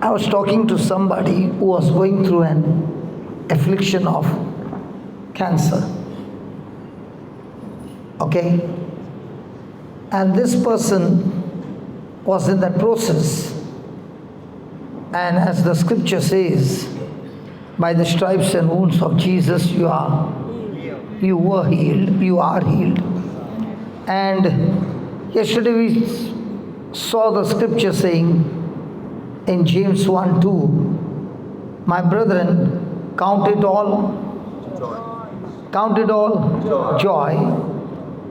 I was talking to somebody who was going through an affliction of cancer. Okay? And this person was in that process. And as the scripture says, by the stripes and wounds of Jesus, you were healed, you are healed. And yesterday we saw the scripture saying in James 1:2, my brethren, count it all joy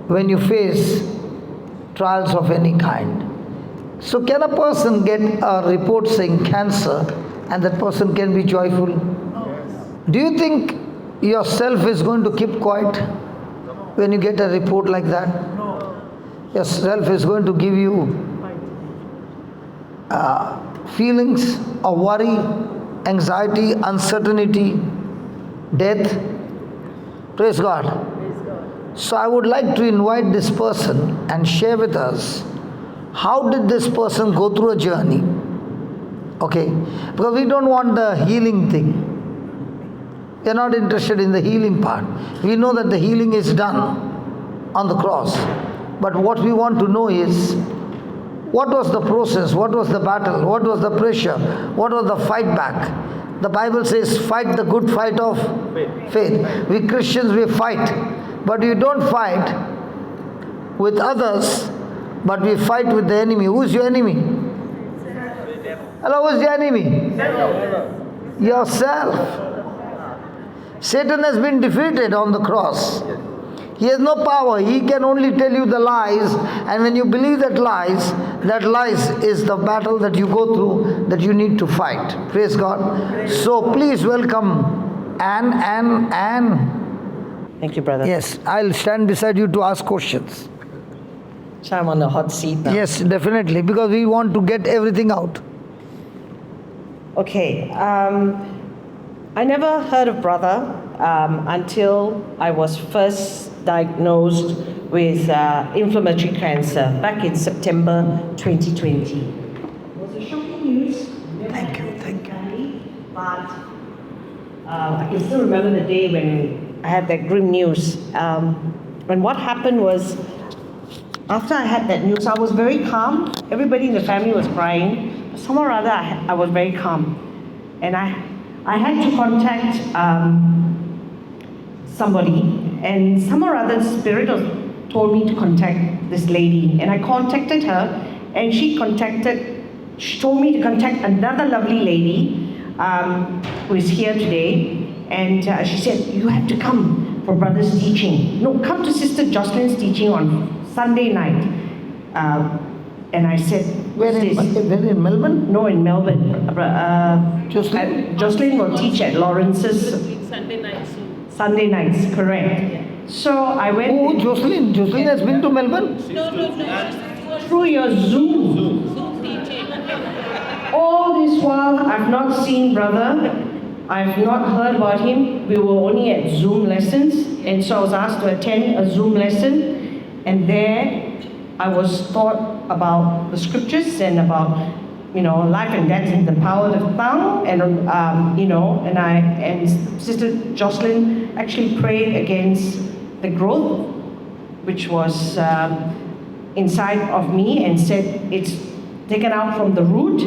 when you face trials of any kind. So can a person get a report saying cancer and that person can be joyful? Do you think yourself is going to keep quiet when you get a report like that? Yourself is going to give you feelings of worry, anxiety, uncertainty, death. Praise God. So I would like to invite this person and share with us how did this person go through a journey. Okay, because we don't want the healing thing. We are not interested in the healing part. We know that the healing is done on the cross. But what we want to know is, what was the process? What was the battle? What was the pressure? What was the fight back? The Bible says, fight the good fight of faith. We Christians, we fight. But we don't fight with others, but we fight with the enemy. Who is your enemy? Hello, who is the enemy? Yourself. Satan has been defeated on the cross. He has no power. He can only tell you the lies. And when you believe that lies is the battle that you go through, that you need to fight. Praise God. So please welcome Anne. Thank you, brother. Yes, I'll stand beside you to ask questions. So I'm on the hot seat now. Yes, definitely, because we want to get everything out. Okay. I never heard of brother until I was first diagnosed with inflammatory cancer back in September 2020. It was a shocking news. Thank you. But I can still remember the day when I had that grim news. And what happened was, after I had that news, I was very calm. Everybody in the family was crying. Somehow or other, I was very calm. And I had to contact somebody, and somehow or other, the Spirit told me to contact this lady. And I contacted her, and she told me to contact another lovely lady who is here today. And she said, you have to come for brother's teaching. No, come to Sister Jocelyn's teaching on Sunday night. And I said, Where in Melbourne? No, in Melbourne. Jocelyn will teach at Lawrence's. Sunday nights, correct. Yeah. So I went. Oh, Jocelyn has been to Melbourne? No. Through your Zoom teaching. All this while, I've not seen brother. I've not heard about him. We were only at Zoom lessons. And so I was asked to attend a Zoom lesson. And there, I was taught about the scriptures and about, life and death and the power of the tongue, and and Sister Jocelyn actually prayed against the growth which was inside of me, and said it's taken out from the root.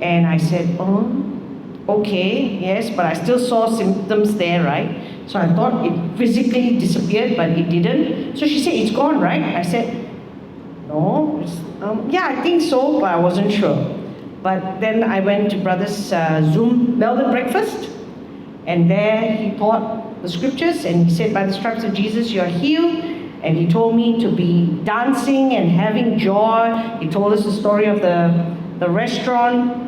And I said, oh, okay, yes, but I still saw symptoms there, right? So I thought it physically disappeared, but it didn't. So she said, it's gone, right? I said, no, yeah, I think so, but I wasn't sure. But then I went to brother's Zoom Melbourne breakfast, and there he taught the scriptures, and he said, by the stripes of Jesus, you are healed. And he told me to be dancing and having joy. He told us the story of the restaurant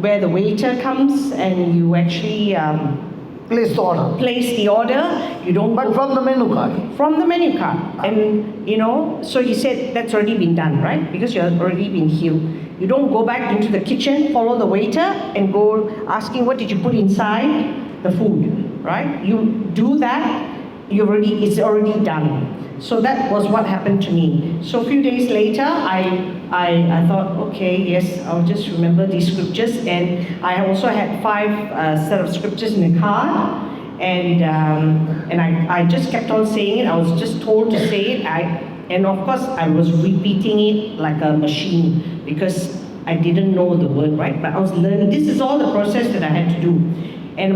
where the waiter comes and you actually Place the order. You don't. But from the menu card. From the menu card. And so he said that's already been done, right? Because you have already been healed. You don't go back into the kitchen, follow the waiter, and go asking what did you put inside the food, right? You do that, it's already done. So that was what happened to me. So a few days later, I thought, okay, yes, I'll just remember these scriptures. And I also had 5 set of scriptures in the card. And I just kept on saying it. I was just told to say it. And of course, I was repeating it like a machine because I didn't know the word, right? But I was learning. This is all the process that I had to do.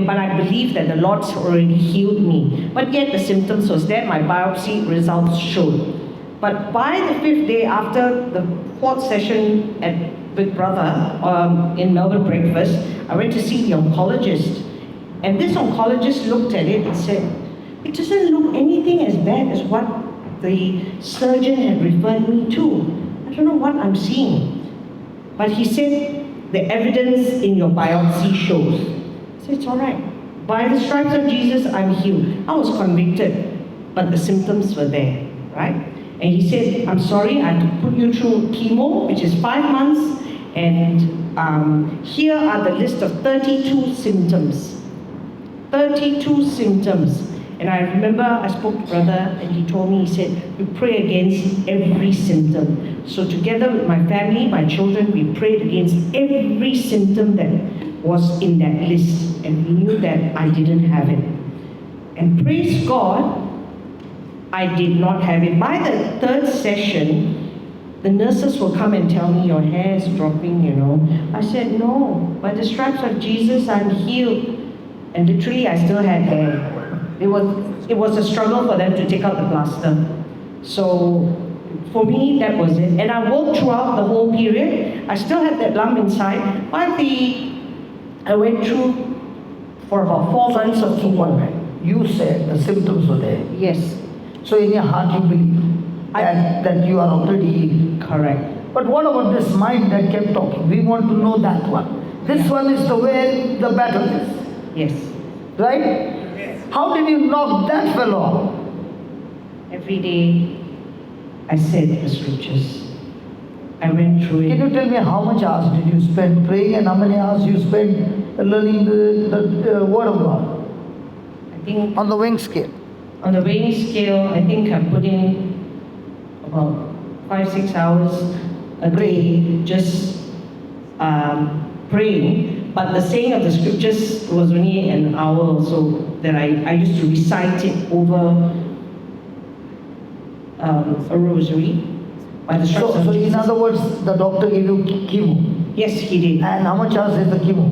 But I believe that the Lord's already healed me. But yet the symptoms was there. My biopsy results showed. But by the 5th day after the 4th session at Big Brother in Melbourne Breakfast, I went to see the oncologist. And this oncologist looked at it and said, it doesn't look anything as bad as what the surgeon had referred me to. I don't know what I'm seeing. But he said, the evidence in your biopsy shows. I said, it's all right. By the stripes of Jesus, I'm healed. I was convicted, but the symptoms were there, right? And he said, I'm sorry, I had to put you through chemo, which is 5 months, and here are the list of 32 symptoms. 32 symptoms. And I remember I spoke to brother and he told me, he said, we pray against every symptom. So together with my family, my children, we prayed against every symptom that was in that list. And we knew that I didn't have it. And praise God, I did not have it. By the 3rd session, the nurses will come and tell me, your hair is dropping, you know. I said, no, by the stripes of Jesus, I'm healed. And literally, I still had hair. It was a struggle for them to take out the plaster. So for me, that was it. And I worked throughout the whole period. I still had that lump inside. But I went through for about 4 months of chemo. You said the symptoms were there. Yes. So in your heart you believe that you are already healed. Correct. But what about this mind that kept talking? We want to know that one. This one is the way the battle is. Yes. Right? Yes. How did you knock that fellow off? Every day I said the scriptures. I went through it. Can you tell me how much hours did you spend praying and how many hours you spent learning the Word of God? I think on the weighing scale. On the weighing scale, I think I put in about 5-6 hours a day just praying. But the saying of the scriptures was only an hour or so that I used to recite it over a rosary. By the stripes so in other words, the doctor gave you chemo? Yes, he did. And how much hours is the chemo?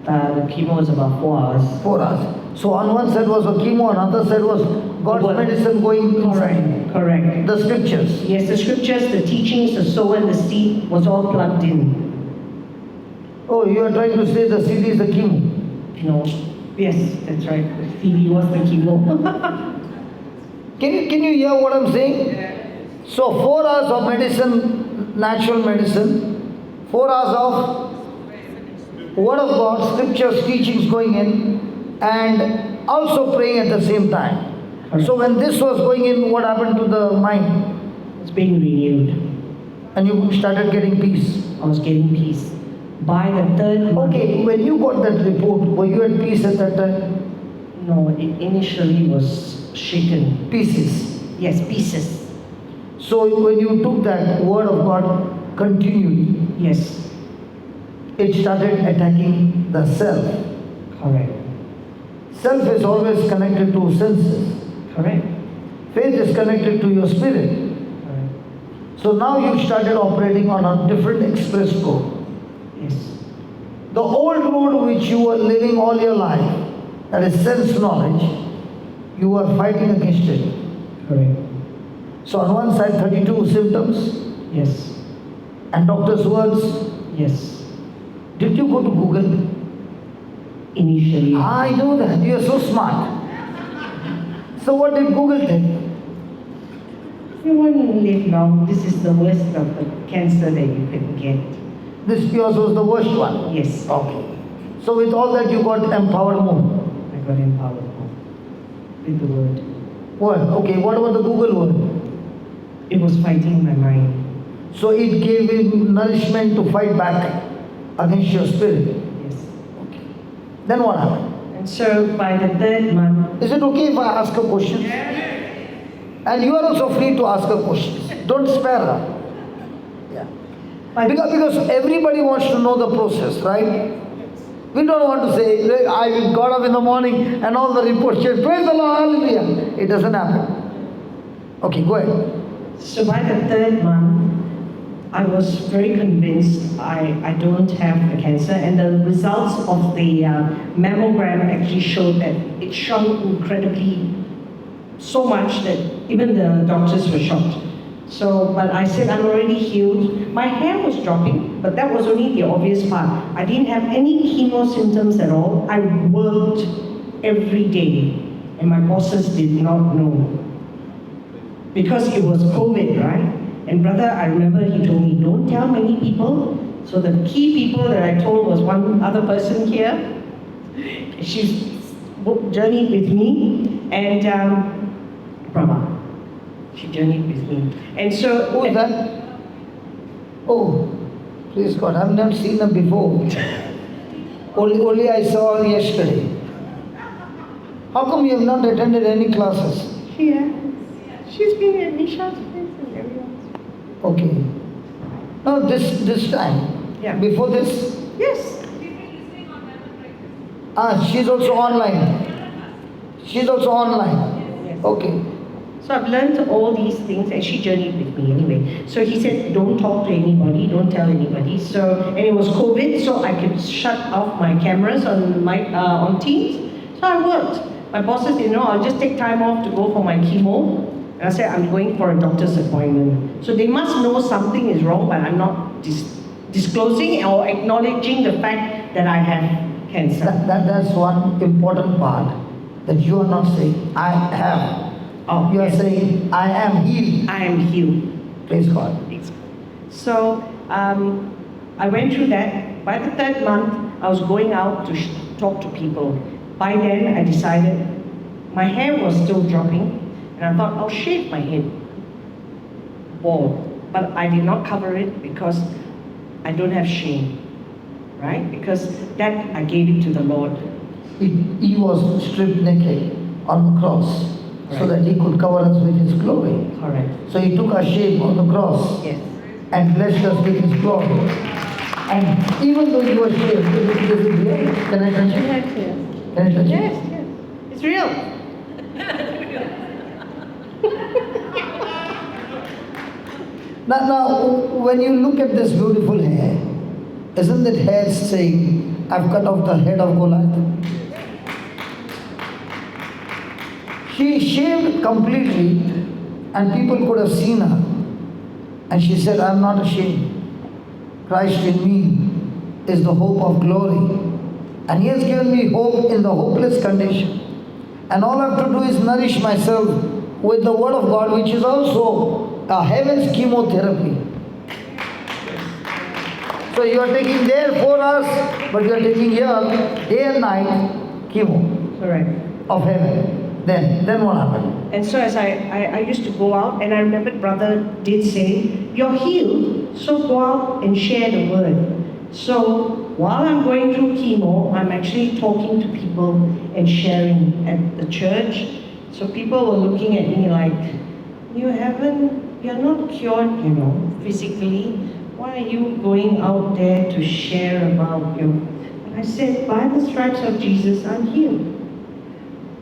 The chemo was about 4 hours. 4 hours. So on one side was a chemo, on other side was God's medicine going inside. Correct. The scriptures. Yes, the scriptures, the teachings, the sower and the seed was all plugged in. Oh, you are trying to say the seed is the chemo? No. Yes, that's right. The seed was the chemo. Can you hear what I'm saying? Yeah. So 4 hours of medicine, natural medicine, 4 hours of Word of God, scriptures, teachings going in, and also praying at the same time. Correct. So when this was going in, what happened to the mind? It's being renewed. And you started getting peace. I was getting peace. By the 3rd month. Okay, when you got that report, were you at peace at that time? No, it initially was shaken. Pieces. Yes, pieces. So when you took that Word of God continually, yes, it started attacking the self. Correct. Self is always connected to senses. Correct. Faith is connected to your spirit. Correct. So now you started operating on a different express code. Yes. The old road which you were living all your life, that is sense knowledge, you were fighting against it. Correct. So on one side 32 symptoms. Yes. And doctor's words. Yes. Did you go to Google? Initially. I know that. You are so smart. So what did Google tell you? You want to live long. This is the worst of the cancer that you can get. This yours was the worst one? Yes. Okay. So with all that you got empowered more? I got empowered more. With the word. Word. Okay, what about the Google word? It was fighting my mind. So it gave you nourishment to fight back against your spirit? Yes. Okay. Then what happened? And so by the 3rd month, Is it okay if I ask her questions? And you are also free to ask her questions. Don't spare her. Yeah. Because everybody wants to know the process, right? We don't want to say, I got up in the morning and all the reports said, praise the Lord, hallelujah. It doesn't happen. Okay, go ahead. so by the 3rd month, I was very convinced I don't have the cancer, and the results of the mammogram actually showed that it shrunk incredibly, so much that even the doctors were shocked. So, but I said I'm already healed. My hair was dropping, but that was only the obvious part. I didn't have any chemo symptoms at all. I worked every day, and my bosses did not know. Because it was COVID, right? And brother, I remember he told me, don't tell many people. So the key people that I told was one other person here. She's journeyed with me, and Brahma. She journeyed with me. And so... Who is that? Oh, praise God, I've never seen her before. Only I saw her yesterday. How come you have not attended any classes? She has. She's been at Nisha's place and everyone. Okay. No, this time. Yeah. Before this? Yes. She's also online. She's also online. Yes. Okay. So I've learned all these things, and she journeyed with me anyway. So he said, don't talk to anybody, don't tell anybody. So, and it was COVID, so I could shut off my cameras on on Teams. So I worked. My bosses didn't know, I'll just take time off to go for my chemo. And I said, I'm going for a doctor's appointment. So they must know something is wrong, but I'm not disclosing or acknowledging the fact that I have cancer. That's one important part, that you are not saying, I have. Oh, You are yes. saying, I am healed. I am healed. Praise God. So I went through that. By the 3rd month, I was going out to talk to people. By then, I decided my hair was still dropping, and I thought I'll shave my head bald. But I did not cover it because I don't have shame, right? Because that I gave it to the Lord. He was stripped naked on the cross, so that he could cover us with his glory. Correct. So he took our shame on the cross, Yes. and blessed us with his glory. And even though you were shaved, this is real. Can I touch it? Yes. Can I touch it? Yes. It's real. Now, when you look at this beautiful hair, isn't that hair saying, I've cut off the head of Goliath? She shaved completely, and people could have seen her. And she said, I'm not ashamed. Christ in me is the hope of glory. And he has given me hope in the hopeless condition. And all I have to do is nourish myself with the word of God, which is also a heaven's chemotherapy. So you are taking there 4 hours, but you are taking here day and night chemo Correct. of heaven. Then what happened? And so as I used to go out, and I remember brother did say, you're healed, so go out and share the word. So while I'm going through chemo, I'm actually talking to people and sharing at the church. So people were looking at me like, you're not cured, physically. Why are you going out there to share about your... And I said, by the stripes of Jesus, I'm healed.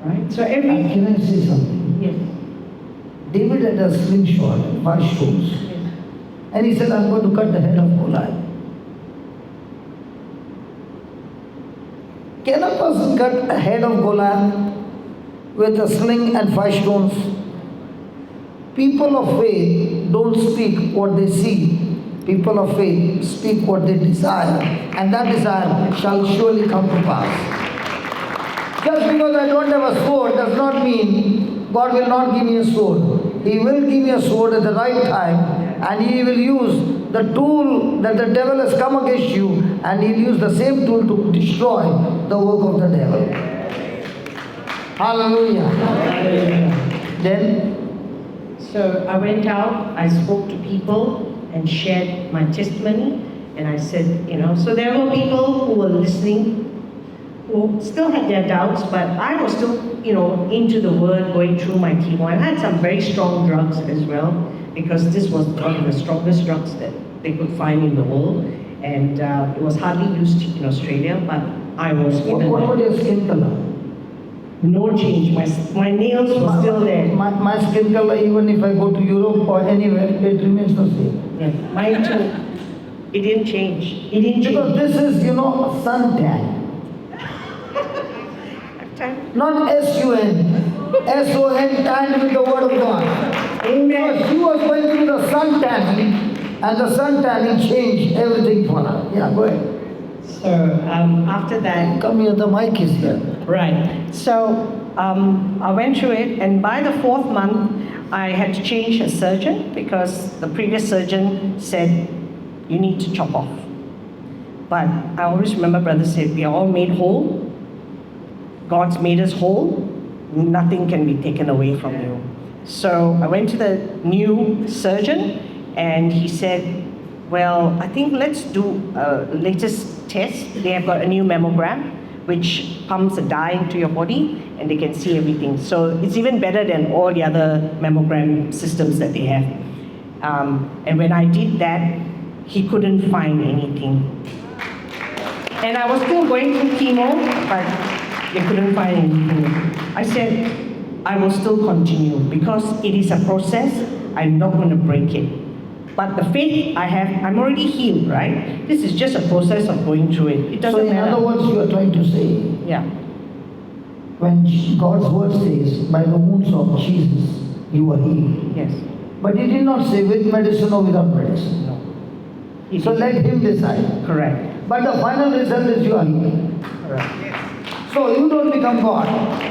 Right? So Can I say something? Yes. David had a slingshot, 5 stones. Yes. And he said, I'm going to cut the head of Goliath. Can a person cut a head of Goliath with a sling and 5 stones? People of faith don't speak what they see. People of faith speak what they desire. And that desire shall surely come to pass. Just because I don't have a sword does not mean God will not give me a sword. He will give me a sword at the right time, and He will use the tool that the devil has come against you, and He'll use the same tool to destroy the work of the devil. Hallelujah. Then, So I went out, I spoke to people and shared my testimony, and I said, so there were people who were listening, who still had their doubts, but I was still, into the word, going through my chemo. I had some very strong drugs as well, because this was one of the strongest drugs that they could find in the world, and it was hardly used in Australia, but I was given What was your skin color? no change. My nails were still there. My skin color, even if I go to Europe or anywhere, it remains the same. Yeah, mine too. It didn't change. It didn't Because change. this is, a suntan. Not S-U-N. S-O-N tanned with the word of God. Amen. Because she was going through the sun tanning, and the sun tanning changed everything for her. Yeah, go ahead. So after that, Come here, the mic is here. right. So I went through it, and by the 4th month, I had to change a surgeon because the previous surgeon said, you need to chop off. But I always remember Brother said, we are all made whole. God's made us whole. Nothing can be taken away from you. So I went to the new surgeon, and he said, well, I think let's do a latest test. They have got a new mammogram, which pumps a dye into your body, and they can see everything. So it's even better than all the other mammogram systems that they have. And when I did that, he couldn't find anything. And I was still going through chemo, but they couldn't find anything. I said, I will still continue because it is a process. I'm not going to break it. But the faith I have, I'm already healed, right? This is just a process of going through it. It doesn't So in matter. other words, you are trying to say, Yeah. when God's word says, by the wounds of Jesus, you were healed. Yes. But he did not say with medicine or without medicine. No. So let him decide. Correct. But the final result is you are healed. Correct. So you don't become God.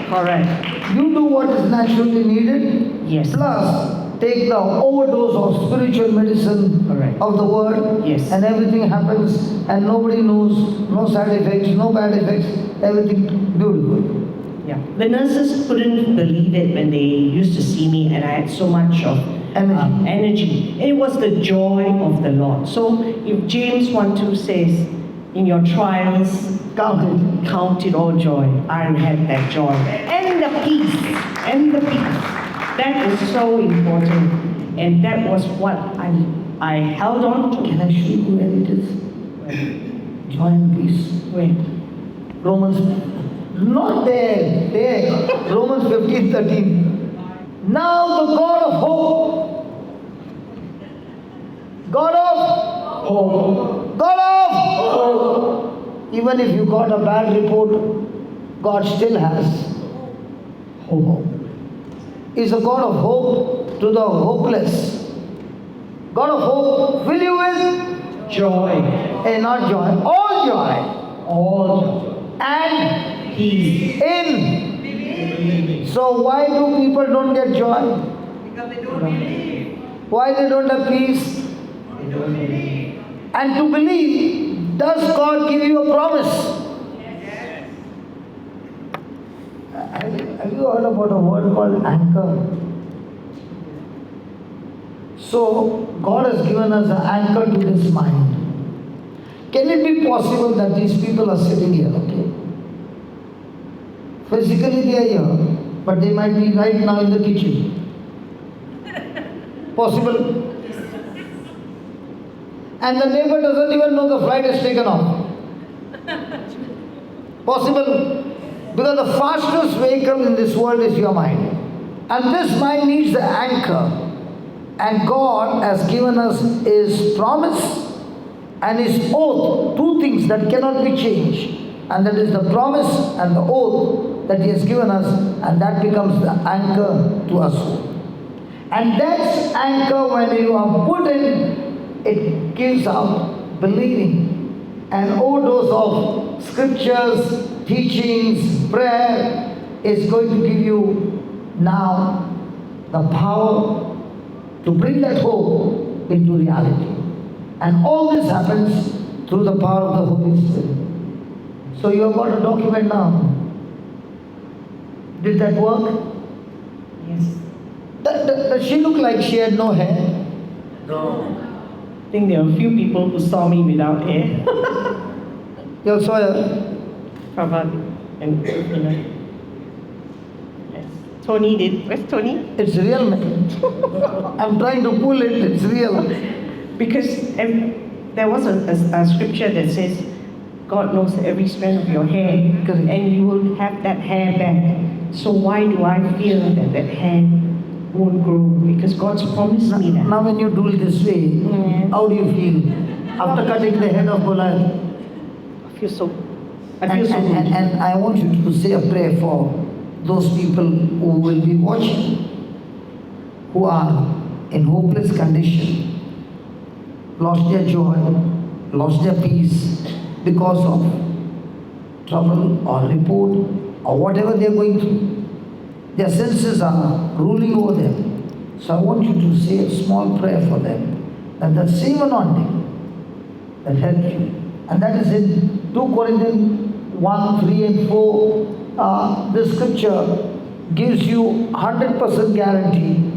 Correct. You do what is naturally needed. Yes. Plus, take the overdose of spiritual medicine Correct. of the word. Yes. And everything happens and nobody knows, no side effects, no bad effects, everything beautiful. Yeah. The nurses couldn't believe it when they used to see me, and I had so much of energy. And it was the joy of the Lord. So if James 1:2 says, in your trials, count it all joy. I had that joy. And the peace. And the peace. That is so important. And that was what I held on to. Can I show you where it is? Joy and peace. Wait. Romans, not there, there. Romans 15:13. Now the God of hope, God of hope. Even if you got a bad report, God still has hope. Is a God of hope to the hopeless. God of hope, fill you with Joy. not joy, all joy. All joy. And Peace. in. So why do people don't get joy? Because they don't believe. Why they don't have peace? They don't believe. And to believe, does God give you a promise? Yes. Have you heard about a word called anchor? So God has given us an anchor to this mind. Can it be possible that these people are sitting here, okay? Physically they are here, but they might be right now in the kitchen. Possible? And the neighbor doesn't even know the flight is taken off. Possible? Because the fastest vehicle in this world is your mind. And this mind needs the anchor. And God has given us His promise and His oath. Two things that cannot be changed. And that is the promise and the oath that He has given us. And that becomes the anchor to us. And that's anchor when you are put in, it gives out believing. An overdose of scriptures, teachings, prayer is going to give you now the power to bring that hope into reality. And all this happens through the power of the Holy Spirit. So you have got a document now. Did that work? Yes. Does she look like she had no hair? I think there were a few people who saw me without hair. You saw her? Prabhat and yes. Tony did. Where's Tony? It's real, man. I'm trying to pull it, it's real. Because there was a scripture that says, God knows every strand of your hair, Correct. and you will have that hair back. So why do I fear that hair won't grow? Because God's promised me that. Now when you do it this way, Yes. how do you feel? After cutting the head of Goliath. I feel so And good. I want you to say a prayer for those people who will be watching, who are in hopeless condition, lost their joy, lost their peace because of trouble or report or whatever they are going through. Their senses are ruling over them. So I want you to say a small prayer for them, that the same anointing that helped you, and that is in 2 Corinthians 1, 3 and 4. This scripture gives you 100% guarantee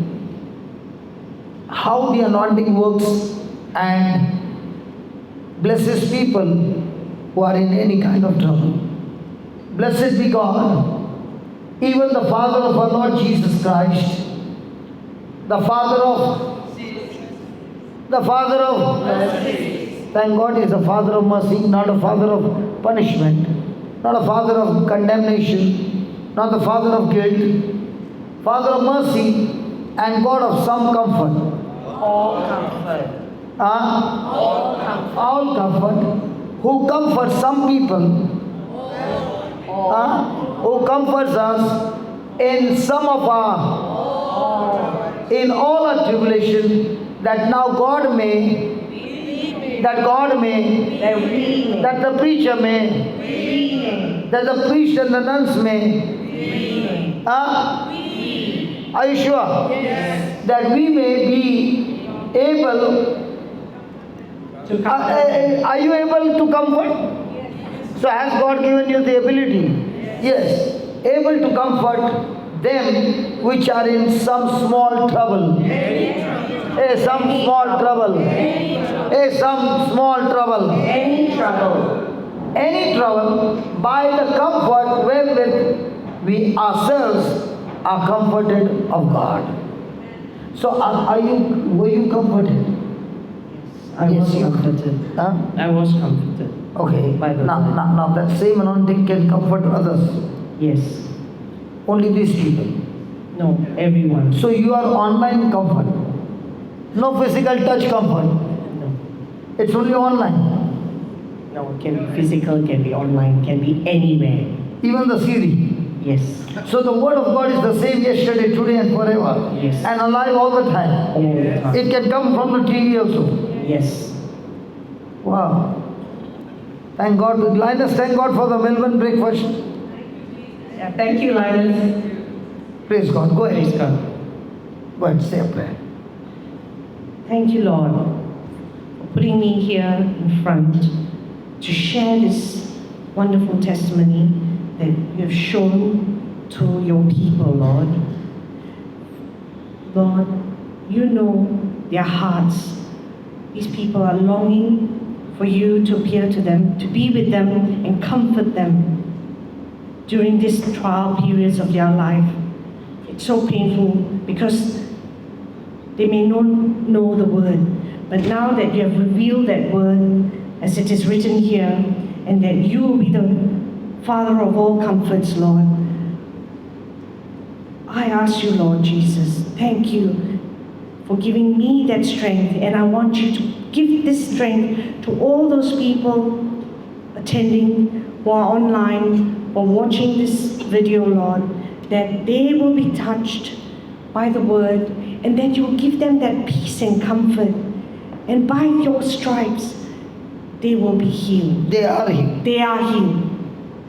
how the anointing works and blesses people who are in any kind of trouble. Blessed be God, even the Father of our Lord Jesus Christ, the Father of thank God he is a Father of mercy, not a Father of punishment, not a Father of condemnation, not the Father of guilt, Father of mercy and God of some comfort. All comfort. All comfort, who comforts some people, who comforts us in some of in all our tribulation, that now God may, that the preacher may, that the priest and the nuns may. Are you sure? Yes. That we may be able. Are you able to comfort? So has God given you the ability? Yes. Able to comfort them which are in some small trouble. Some small trouble. Some small trouble. Any trouble. Any trouble by the comfort wherewith we ourselves are comforted of God. So were you comforted? I was you- comforted. Huh? I was comforted. Okay. By the Lord. Now that same anointing can comfort others. Yes. Only these people. No, everyone. So you are online comfort. No physical touch comfort. No. It's only online. No, it can be physical, can be online, can be anywhere. Even the CD. Yes. So the word of God is the same yesterday, today and forever. Yes. And alive all the time. All the time. It can come from the TV also. Yes. Wow. Thank God. Linus, thank God for the Melbourne breakfast. Yeah, thank you, Linus. Praise God. Go ahead. Praise God. Go ahead, say a prayer. Thank you, Lord, for putting me here in front to share this wonderful testimony that you have shown to your people, Lord. Lord, you know their hearts. These people are longing for you to appear to them, to be with them and comfort them during these trial periods of their life. It's so painful because they may not know the word, but now that you have revealed that word as it is written here, and that you will be the Father of all comforts, Lord, I ask you, Lord Jesus, thank you for giving me that strength, and I want you to give this strength to all those people attending, who are online, or watching this video, Lord, that they will be touched by the word, and that you will give them that peace and comfort, and by your stripes, they will be healed. They are healed. They are healed.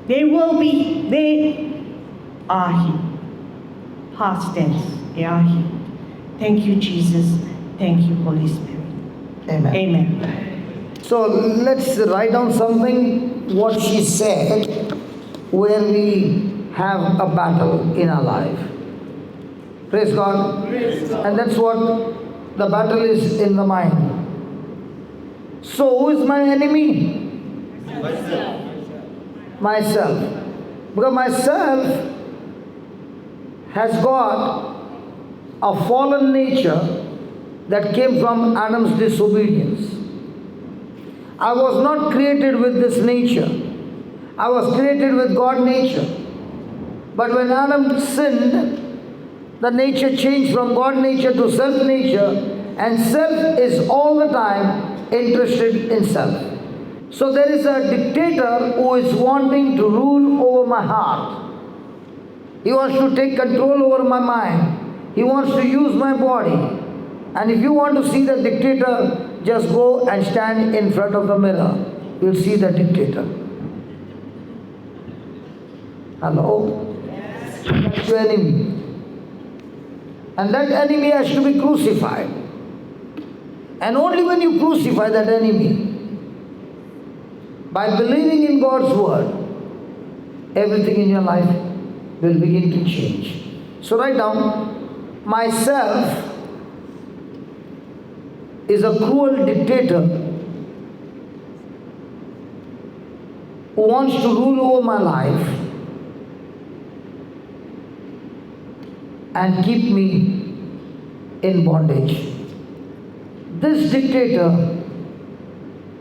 They are healed. Past tense, they are healed. Thank you, Jesus. Thank you, Holy Spirit. Amen. Amen. So let's write down something what she said when we have a battle in our life. Praise God. Praise God. And that's what the battle is in the mind. So who is my enemy? Myself. Because myself has got a fallen nature that came from Adam's disobedience. I was not created with this nature. I was created with God nature. But when Adam sinned, the nature changed from God nature to self nature, and self is all the time interested in self. So there is a dictator who is wanting to rule over my heart. He wants to take control over my mind. He wants to use my body. And if you want to see the dictator, just go and stand in front of the mirror. You'll see the dictator. Hello? Yes. That's your enemy. And that enemy has to be crucified. And only when you crucify that enemy, by believing in God's word, everything in your life will begin to change. So write down, myself is a cruel dictator who wants to rule over my life and keep me in bondage. This dictator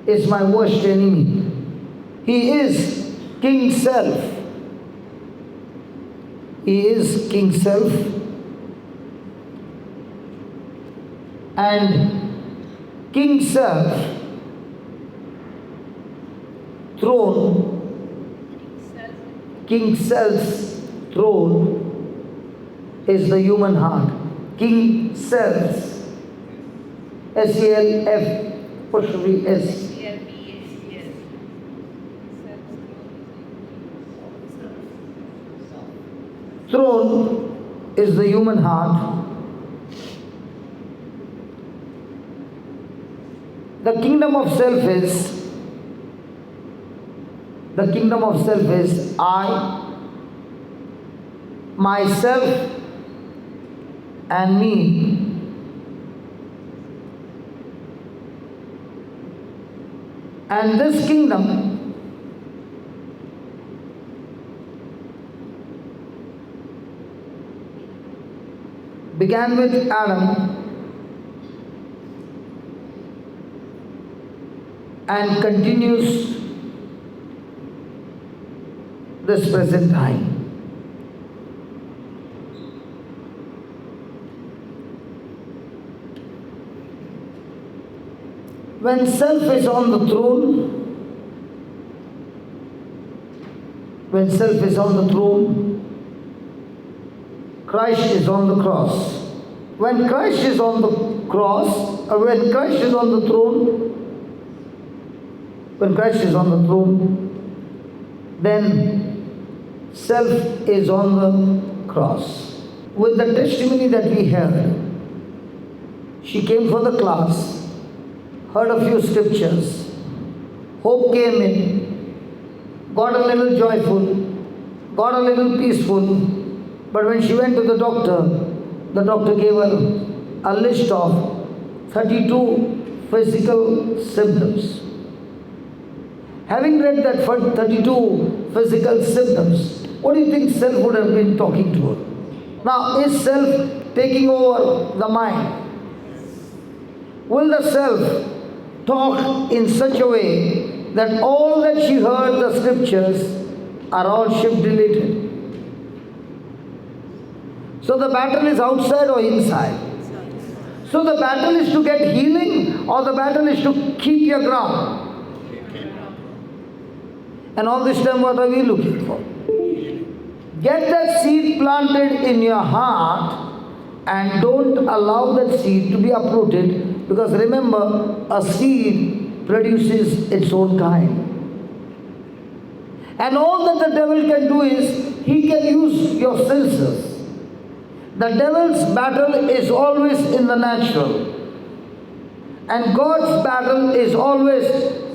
is my worst enemy. He is King Self. He is King Self. And King Self throne, King Self's throne is the human heart. King Self's, S-E-L-F, apostrophe S. Throne is the human heart. The kingdom of self is I, myself, and me. And this kingdom began with Adam and continues this present time. When self is on the throne, Christ is on the cross. When Christ is on the cross, or when Christ is on the throne, then self is on the cross. With the testimony that we heard, she came for the class, heard a few scriptures, hope came in, got a little joyful, got a little peaceful. But when she went to the doctor gave her a list of 32 physical symptoms. Having read that 32 physical symptoms, what do you think self would have been talking to her? Now, is self taking over the mind? Will the self talk in such a way that all that she heard, the scriptures, are all shift deleted? So the battle is outside or inside? So the battle is to get healing, or the battle is to keep your ground? And all this time, what are we looking for? Get that seed planted in your heart and don't allow that seed to be uprooted, because remember, a seed produces its own kind. And all that the devil can do is, he can use your senses. The devil's battle is always in the natural, and God's battle is always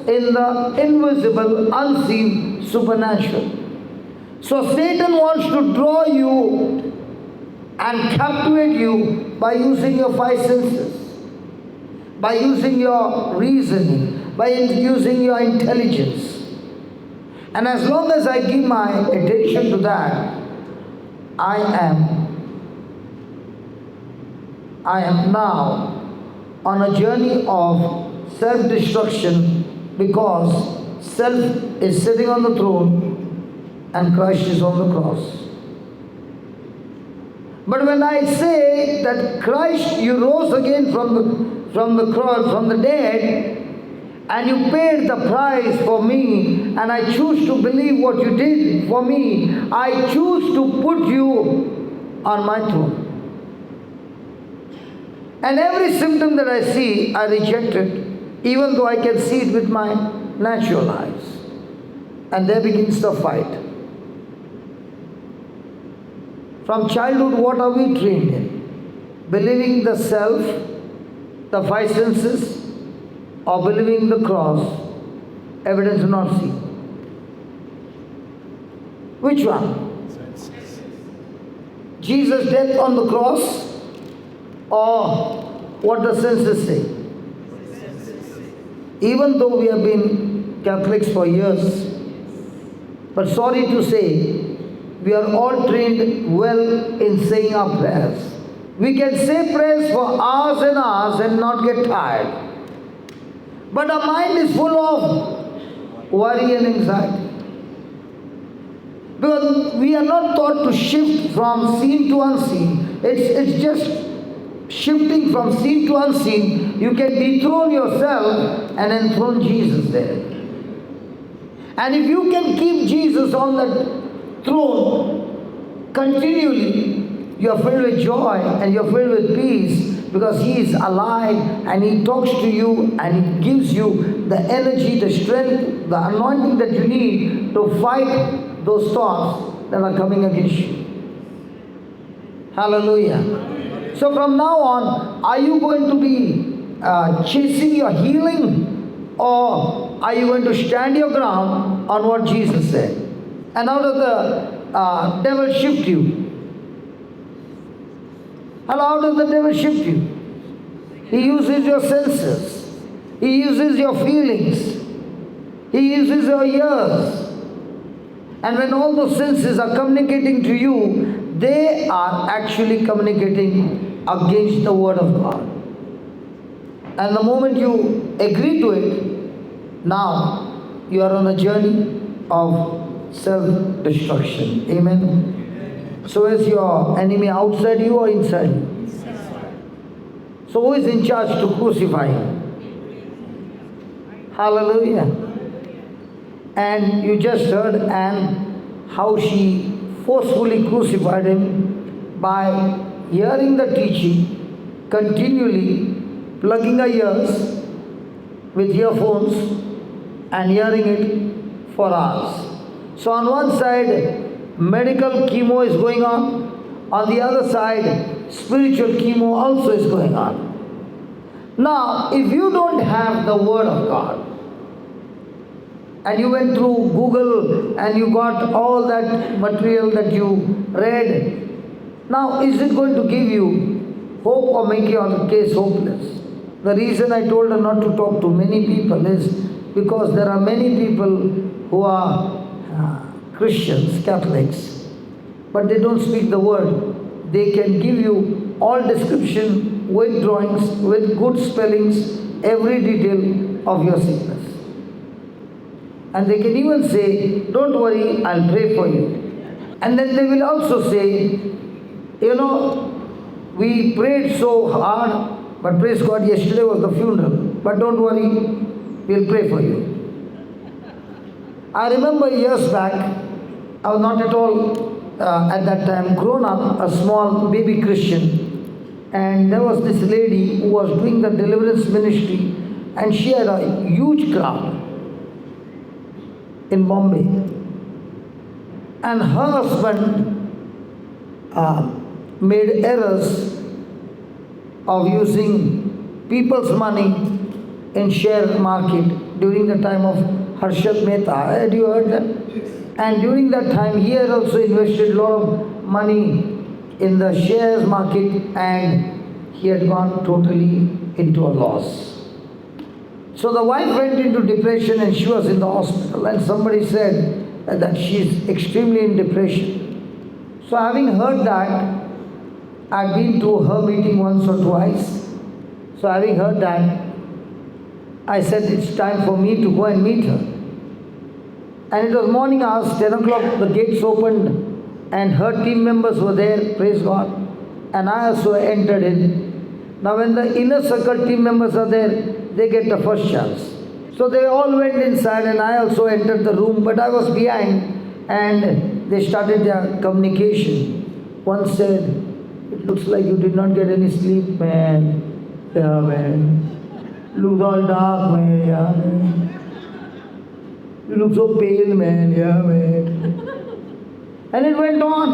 in the invisible, unseen, supernatural. So Satan wants to draw you and captivate you by using your five senses, by using your reasoning, by using your intelligence. And as long as I give my attention to that, I am now on a journey of self-destruction, because self is sitting on the throne and Christ is on the cross. But when I say that Christ, you rose again from the cross, from the dead, and you paid the price for me, and I choose to believe what you did for me, I choose to put you on my throne. And every symptom that I see, I reject it, even though I can see it with my natural eyes. And there begins the fight. From childhood, what are we trained in? Believing the self, the five senses, or believing the cross, evidence not seen? Which one? Jesus' death on the cross, or what the senses say? Even though we have been Catholics for years, but sorry to say, we are all trained well in saying our prayers. We can say prayers for hours and hours and not get tired. But our mind is full of worry and anxiety. Because we are not taught to shift from seen to unseen. It's just shifting from seen to unseen. You can dethrone yourself and enthrone Jesus there. And if you can keep Jesus on that throne continually, you are filled with joy and you are filled with peace, because He is alive and He talks to you and He gives you the energy, the strength, the anointing that you need to fight those thoughts that are coming against you. Hallelujah. So from now on, are you going to be chasing your healing, or are you going to stand your ground on what Jesus said? And how does the devil shift you? How does the devil shift you? He uses your senses. He uses your feelings. He uses your ears. And when all those senses are communicating to you, they are actually communicating against the Word of God. And the moment you agree to it, now you are on a journey of self-destruction. Amen. So is your enemy outside you or inside you? So who is in charge to crucify him? Hallelujah. And you just heard Anne, how she forcefully crucified him by hearing the teaching, continually plugging her ears with earphones and hearing it for hours. So on one side, medical chemo is going on the other side, spiritual chemo also is going on. Now, if you don't have the Word of God, and you went through Google and you got all that material that you read, now is it going to give you hope or make your case hopeless? The reason I told her not to talk to many people is because there are many people who are Christians, Catholics, but they don't speak the Word. They can give you all description with drawings, with good spellings, every detail of your sickness. And they can even say, don't worry, I'll pray for you. And then they will also say, we prayed so hard, but praise God, yesterday was the funeral. But don't worry, we'll pray for you. I remember years back, I was not at all at that time grown up, a small baby Christian. And there was this lady who was doing the deliverance ministry, and she had a huge crowd in Bombay. And her husband made errors of using people's money in share market during the time of Harshad Mehta. Had you heard that? And during that time, he had also invested a lot of money in the shares market, and he had gone totally into a loss. So the wife went into depression and she was in the hospital, and somebody said, that she is extremely in depression. So having heard that, I'd been to her meeting once or twice. So having heard that, I said it's time for me to go and meet her. And it was morning hours, 10 o'clock, the gates opened and her team members were there, praise God. And I also entered in. Now when the inner circle team members are there, they get the first chance. So they all went inside and I also entered the room, but I was behind and they started their communication. One said, "It looks like you did not get any sleep, man." "Yeah, man. Looks all dark, man. Yeah, man. You look so pale, man. Yeah, man." And it went on.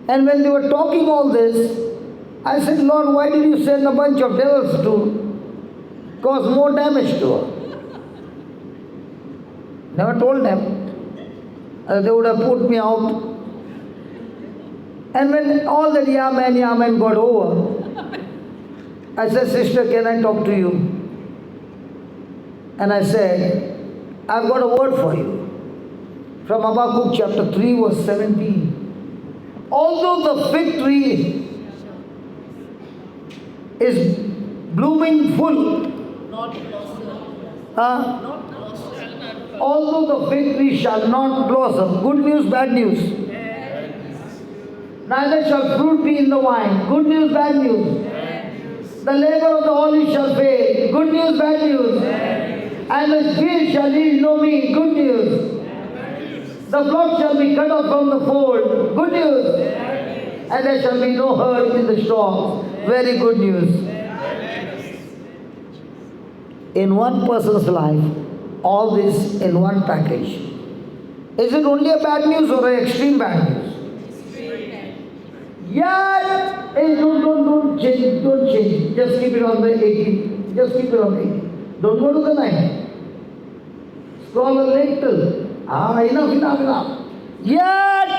And when they were talking all this, I said, "Lord, why did you send a bunch of devils to cause more damage to her?" Never told them. They would have put me out. And when all that yeah man got over, I said, "Sister, can I talk to you?" And I said, "I've got a word for you." From Habakkuk chapter 3 verse 17. Although the fig tree is blooming full, although the fig tree shall not blossom, good news, bad news. Neither shall fruit be in the vine, good news, bad news. The labor of the olive shall fail, good news, bad news. And the field shall yield no meat, good news. The flock shall be cut off from the fold, good news. And there shall be no herd in the straw, very good news. In one person's life, all this in one package. Is it only a bad news or an extreme bad news? Yeah, hey, don't change. Just keep it on the 80. Just keep it on 80. Don't go to the 90. Scroll a little. Enough. Yet.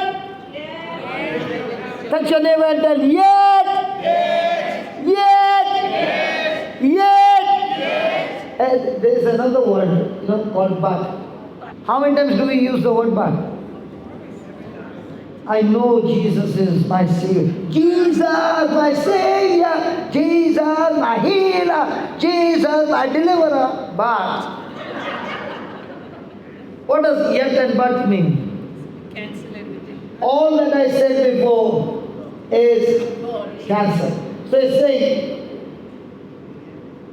Touch your neighbor and tell, yet. And there is another word, called but. How many times do we use the word but? I know Jesus is my Savior. Jesus, my Savior. Jesus, my healer. Jesus, my deliverer. But what does yet and but mean? Cancel everything. All that I said before is cancelled. So it's saying,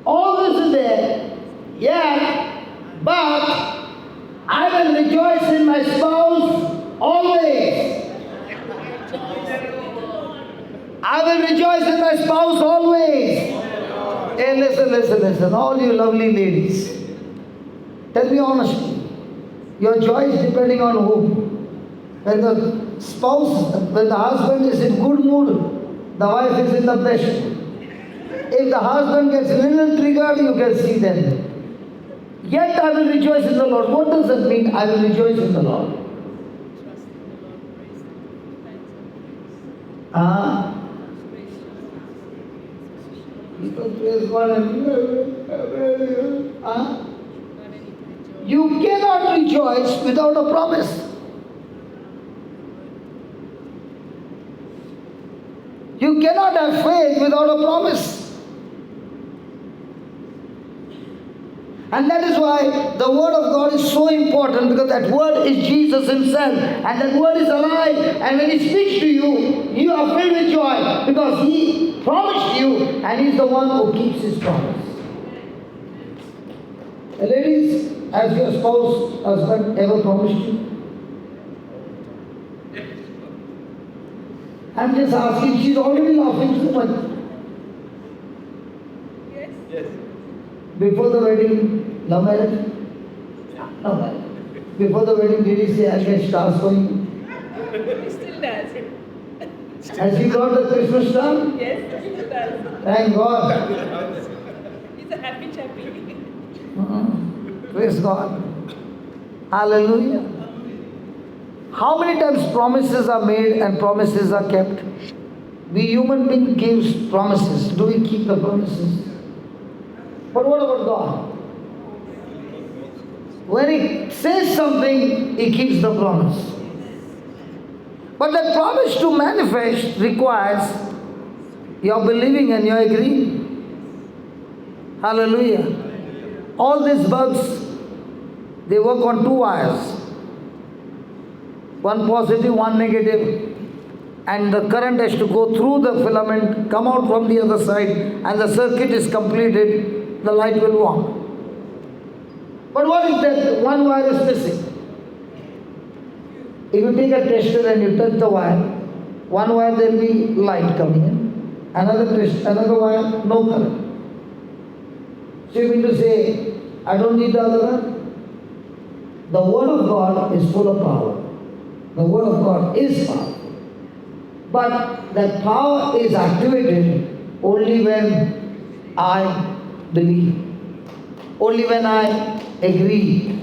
all this is there, yet, but I will rejoice in my spouse always. I will rejoice in my spouse always. Hey, listen, all you lovely ladies. Tell me honestly, your joy is depending on whom? When the spouse, when the husband is in good mood, the wife is in the best mood. If the husband gets a little triggered, you can see them. Yet I will rejoice in the Lord. What does that mean? I will rejoice in the Lord. Praise God. You cannot rejoice without a promise. You cannot have faith without a promise. And that is why the word of God is so important, because that word is Jesus himself. And that word is alive. And when he speaks to you, you are filled with joy, because he promised you and he's the one who keeps his promise. Ladies, has your spouse, husband ever promised you? I'm just asking, she's already laughing so much. Yes. Before the wedding, love marriage? No marriage. Before the wedding, did he say, "I'll get stars for you"? He still does. Has he got the Christmas star? Yes, he still does. Thank God. He's a happy chappy. Praise God. Hallelujah. How many times promises are made and promises are kept? We human beings give promises. Do we keep the promises? But what about God? When He says something, He keeps the promise. But that promise to manifest requires your believing and your agreeing. Hallelujah. All these bulbs, they work on two wires. One positive, one negative. And the current has to go through the filament, come out from the other side, and the circuit is completed, the light will warm. But what if that one wire is missing? If you take a tester and you touch the wire, one wire there will be light coming in, another wire, no current. So you mean to say, I don't need the other one? The Word of God is full of power. The Word of God is power. But that power is activated only when I believe. Only when I agree.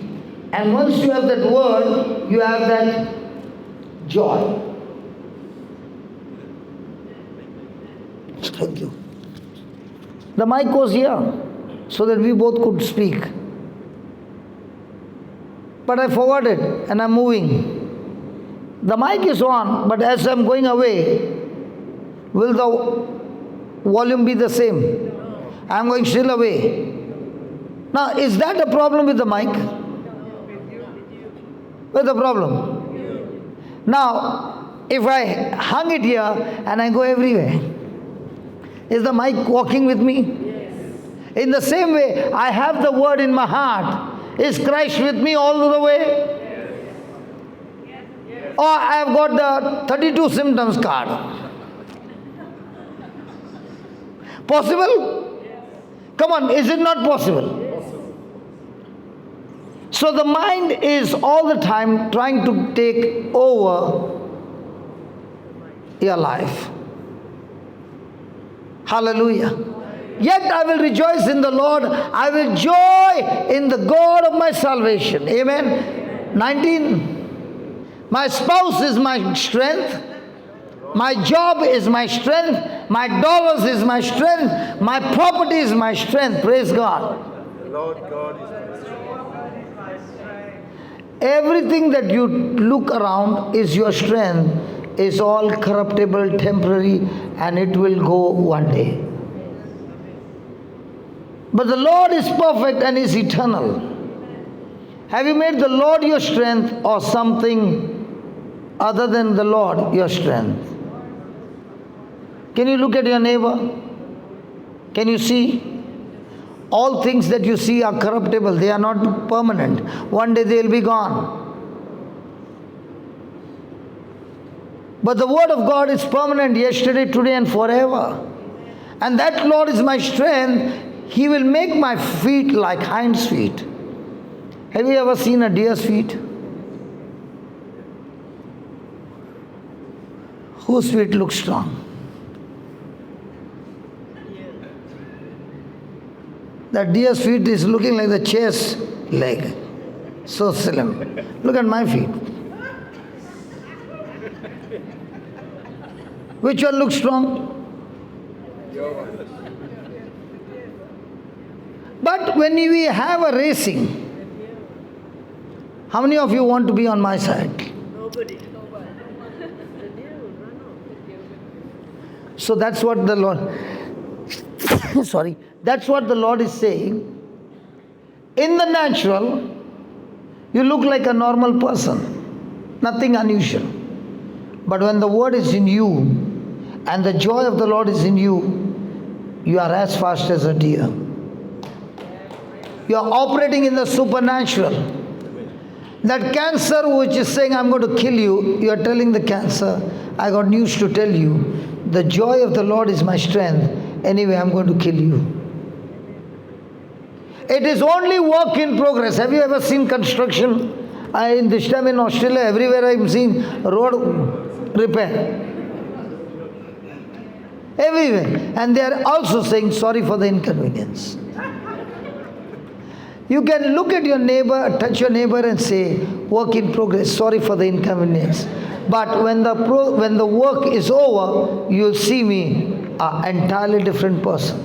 And once you have that word, you have that joy. Thank you. The mic was here so that we both could speak. But I forgot it and I'm moving. The mic is on, but as I'm going away, will the volume be the same? I'm going still away. Now, is that a problem with the mic? What's the problem? Now, if I hung it here and I go everywhere, is the mic walking with me? In the same way, I have the word in my heart. Is Christ with me all the way? Or I have got the 32 symptoms card. Possible? Come on, is it not possible? So the mind is all the time trying to take over your life. Hallelujah. Yet I will rejoice in the Lord. I will joy in the God of my salvation. Amen. 19. My spouse is my strength. My job is my strength. My dollars is my strength. My property is my strength. Praise God. Lord God is my strength. Everything that you look around is your strength, is all corruptible, temporary, and it will go one day. But the Lord is perfect and is eternal. Have you made the Lord your strength or something other than the Lord your strength? Can you look at your neighbor? Can you see? All things that you see are corruptible. They are not permanent. One day they will be gone. But the Word of God is permanent, yesterday, today, and forever. And that Lord is my strength. He will make my feet like hinds' feet. Have you ever seen a deer's feet? Whose feet look strong? That deer's feet is looking like the chair's leg. So slim. Look at my feet. Which one looks strong? But when we have a racing, how many of you want to be on my side? Nobody. So that's what the Lord, sorry, that's what the Lord is saying. In the natural, you look like a normal person, nothing unusual. But when the word is in you and the joy of the Lord is in you, you are as fast as a deer. You are operating in the supernatural. That cancer which is saying, I'm going to kill you, you are telling the cancer, I got news to tell you. The joy of the Lord is my strength. Anyway, I'm going to kill you. It is only work in progress. Have you ever seen construction? In this time in Australia, everywhere I'm seeing road repair. Everywhere. And they are also saying sorry for the inconvenience. You can look at your neighbor, touch your neighbor and say, work in progress, sorry for the inconvenience. But when the work is over, you'll see me an entirely different person.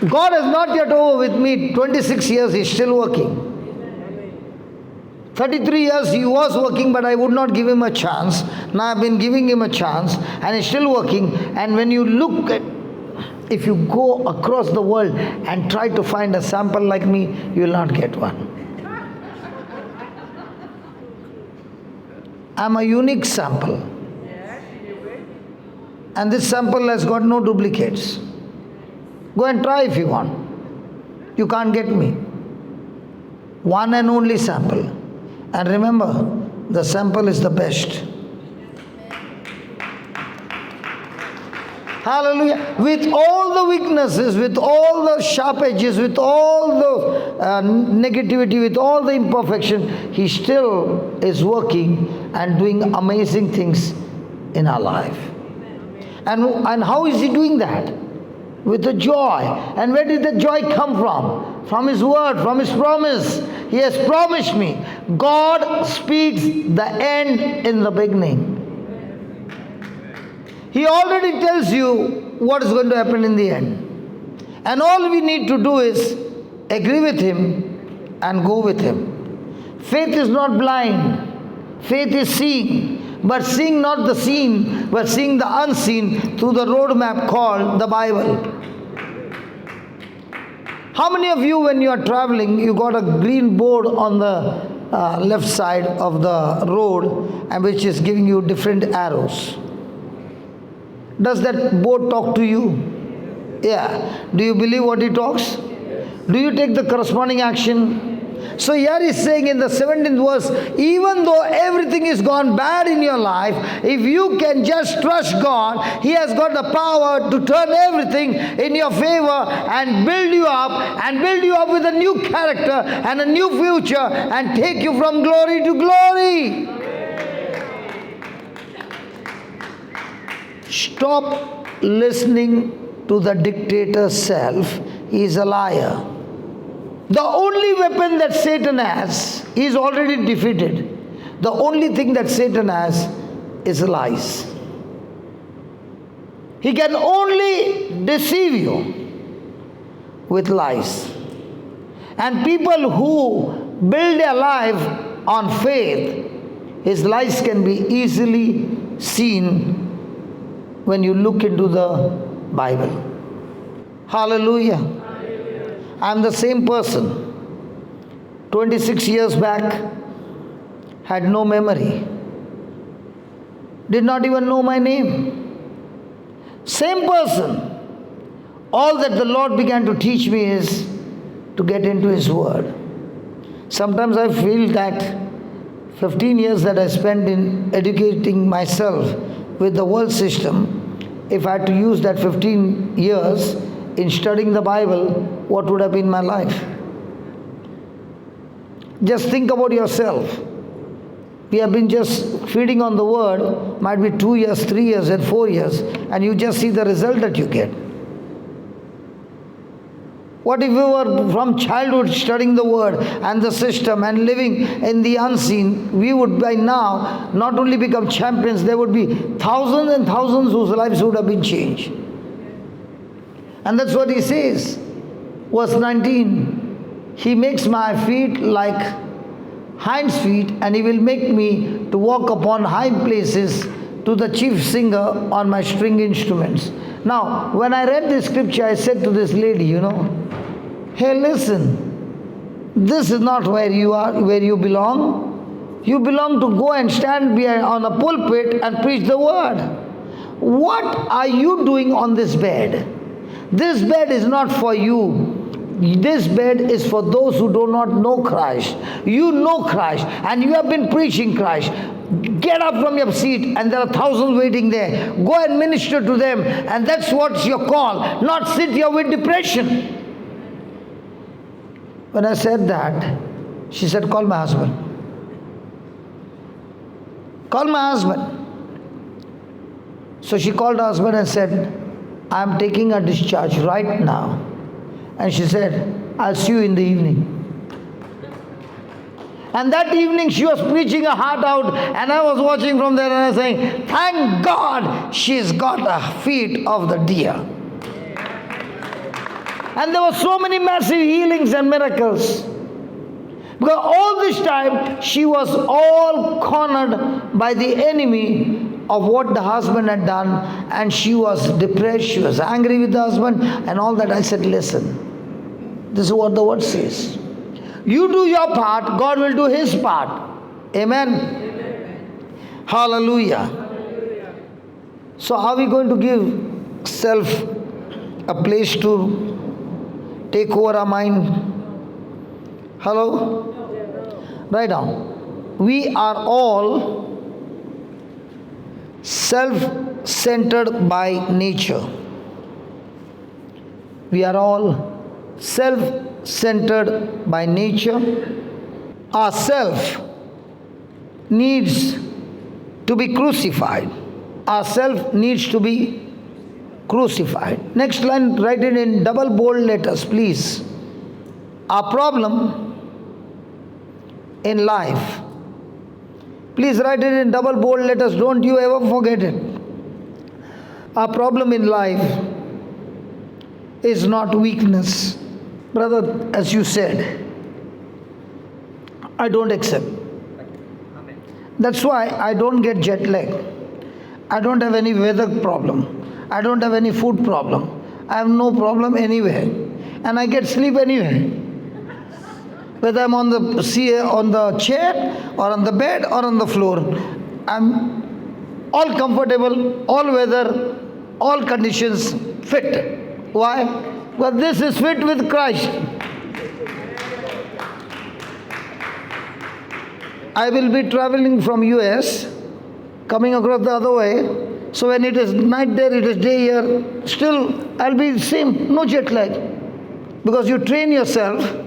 God is not yet over with me. 26 years He's still working. 33 years He was working, but I would not give Him a chance. Now I've been giving Him a chance and He's still working. And when you look at, if you go across the world and try to find a sample like me, you will not get one. I'm a unique sample. And this sample has got no duplicates. Go and try if you want. You can't get me. One and only sample. And remember, the sample is the best. Hallelujah. With all the weaknesses, with all the sharp edges, with all the negativity, with all the imperfection, He still is working and doing amazing things in our life. And how is He doing that? With the joy. And where did the joy come from? From His word, from His promise. He has promised me. God speaks the end in the beginning. He already tells you what is going to happen in the end. And all we need to do is agree with Him and go with Him. Faith is not blind. Faith is seeing. But seeing not the seen, but seeing the unseen through the roadmap called the Bible. How many of you, when you are traveling, you got a green board on the left side of the road, and which is giving you different arrows? Does that board talk to you? Yeah. Do you believe what it talks? Do you take the corresponding action? So here He's saying in the 17th verse, even though everything is gone bad in your life, if you can just trust God, He has got the power to turn everything in your favor and build you up with a new character and a new future and take you from glory to glory. Stop listening to the dictator's self. He is a liar. The only weapon that Satan has is already defeated. The only thing that Satan has is lies. He can only deceive you with lies. And people who build their life on faith, his lies can be easily seen when you look into the Bible. Hallelujah. I'm the same person. 26 years back, had no memory. Did not even know my name. Same person. All that the Lord began to teach me is to get into His Word. Sometimes I feel that 15 years that I spent in educating myself with the world system, if I had to use that 15 years in studying the Bible, what would have been my life? Just think about yourself. We have been just feeding on the Word, might be 2 years, 3 years and 4 years, and you just see the result that you get. What if we were from childhood studying the Word and the system and living in the unseen? We would by now not only become champions, there would be thousands and thousands whose lives would have been changed. And that's what He says. Verse 19, He makes my feet like hinds feet, and He will make me to walk upon high places, to the chief singer on my string instruments. Now, when I read this scripture, I said to this lady, hey, listen, this is not where you are, where you belong. You belong to go and stand behind on a pulpit and preach the word. What are you doing on this bed? This bed is not for you. This bed is for those who do not know Christ. You know Christ and you have been preaching Christ. Get up from your seat, and there are thousands waiting there. Go and minister to them, and that's what's your call. Not sit here with depression. When I said that, she said, call my husband. Call my husband. So she called her husband and said, I am taking a discharge right now. And she said, I'll see you in the evening. And that evening she was preaching her heart out, and I was watching from there and I was saying, thank God she's got the feet of the deer. And there were so many massive healings and miracles. Because all this time, she was all cornered by the enemy of what the husband had done, and she was depressed, she was angry with the husband, and all that. I said, listen, this is what the word says. You do your part, God will do His part. Amen? Amen. Hallelujah. So are we going to give self a place to take over our mind? Hello? Write down. We are all self-centered by nature. We are all self-centered by nature. Our self needs to be crucified. Our self needs to be crucified. Next line, write it in double bold letters, please. Our problem in life. Please write it in double bold letters. Don't you ever forget it. Our problem in life is not weakness. Brother, as you said, I don't accept. That's why I don't get jet lag. I don't have any weather problem. I don't have any food problem. I have no problem anywhere. And I get sleep anywhere. Whether I'm on the chair or on the bed or on the floor, I'm all comfortable, all weather, all conditions fit. Why? Well, this is fit with Christ. I will be traveling from US, coming across the other way. So when it is night there, it is day here. Still, I'll be same, no jet lag. Because you train yourself.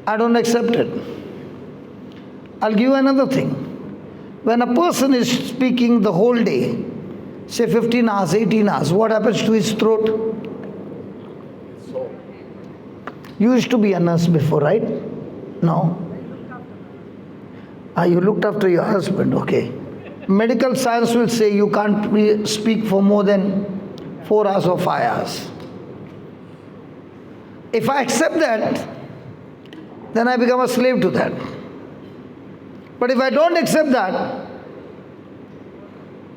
I don't accept it. I'll give you another thing. When a person is speaking the whole day, say 15 hours, 18 hours, what happens to his throat? You used to be a nurse before, right? No? You looked after your husband, okay. Medical science will say you can't speak for more than 4 hours or 5 hours. If I accept that, then I become a slave to that. But if I don't accept that,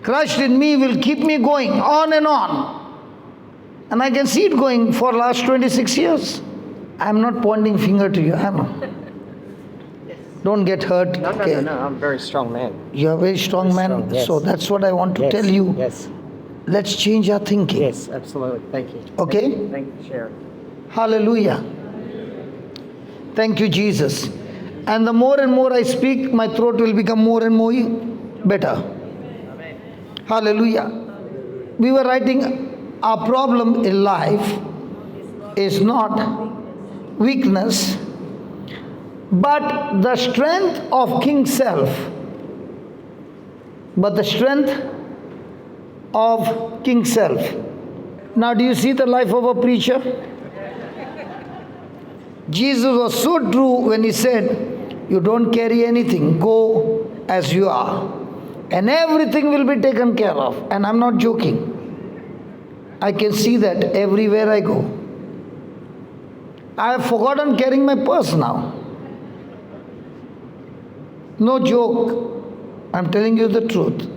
Christ in me will keep me going on and on. And I can see it going for last 26 years. I'm not pointing finger to you, am I? Don't get hurt. No, okay. no, I'm a very strong man. You're a very strong man. Strong, yes. So that's what I want to tell you. Yes. Let's change our thinking. Yes, absolutely. Thank you. Okay? Thank you, Sharon. Hallelujah. Thank you, Jesus. And the more and more I speak, my throat will become more and more better. Hallelujah. We were writing, our problem in life is not weakness, but the strength of King Self. But the strength of King Self. Now, do you see the life of a preacher? Jesus was so true when He said, you don't carry anything, go as you are, and everything will be taken care of. And I'm not joking. I can see that everywhere I go. I have forgotten carrying my purse now. No joke. I'm telling you the truth.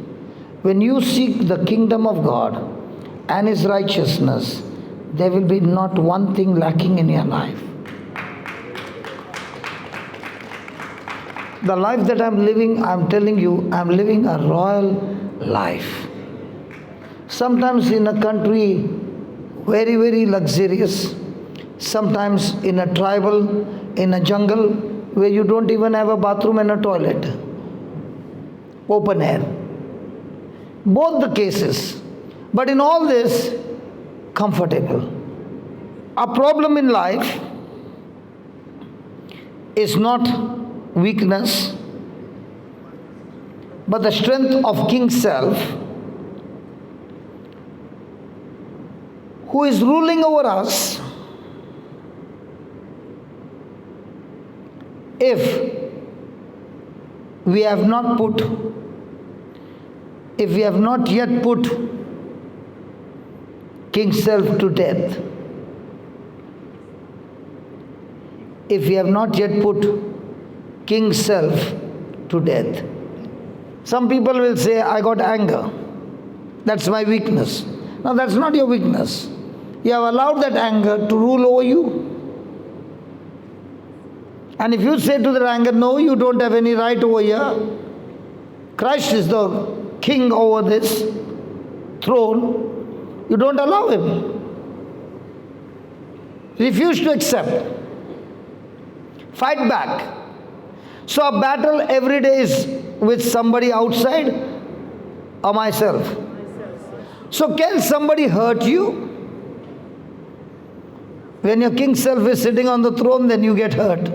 When you seek the kingdom of God and His righteousness, there will be not one thing lacking in your life. The life that I'm living, I'm telling you, I'm living a royal life. Sometimes in a country very, very luxurious, sometimes in a tribal, in a jungle, where you don't even have a bathroom and a toilet. Open air. Both the cases. But in all this, comfortable. Our problem in life is not weakness, but the strength of King Self, who is ruling over us. If we have not yet put King Self to death, if we have not yet put king self to death. Some people will say, I got anger. That's my weakness. No, that's not your weakness. You have allowed that anger to rule over you. And if you say to that anger, no, you don't have any right over here. Christ is the king over this throne. You don't allow him. Refuse to accept. Fight back. So a battle every day is with somebody outside or myself. So can somebody hurt you? When your king self is sitting on the throne, then you get hurt.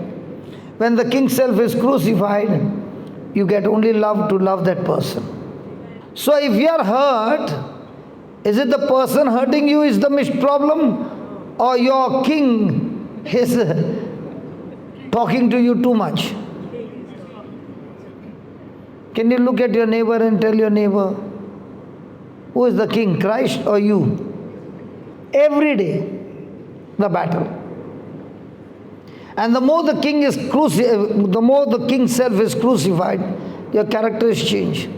When the king self is crucified, you get only love to love that person. So if you are hurt, is it the person hurting you is the problem, or your king is talking to you too much? Can you look at your neighbor and tell your neighbor, who is the king, Christ or you? Every day, the battle. And the more the king is the more the king self is crucified, your character is changed.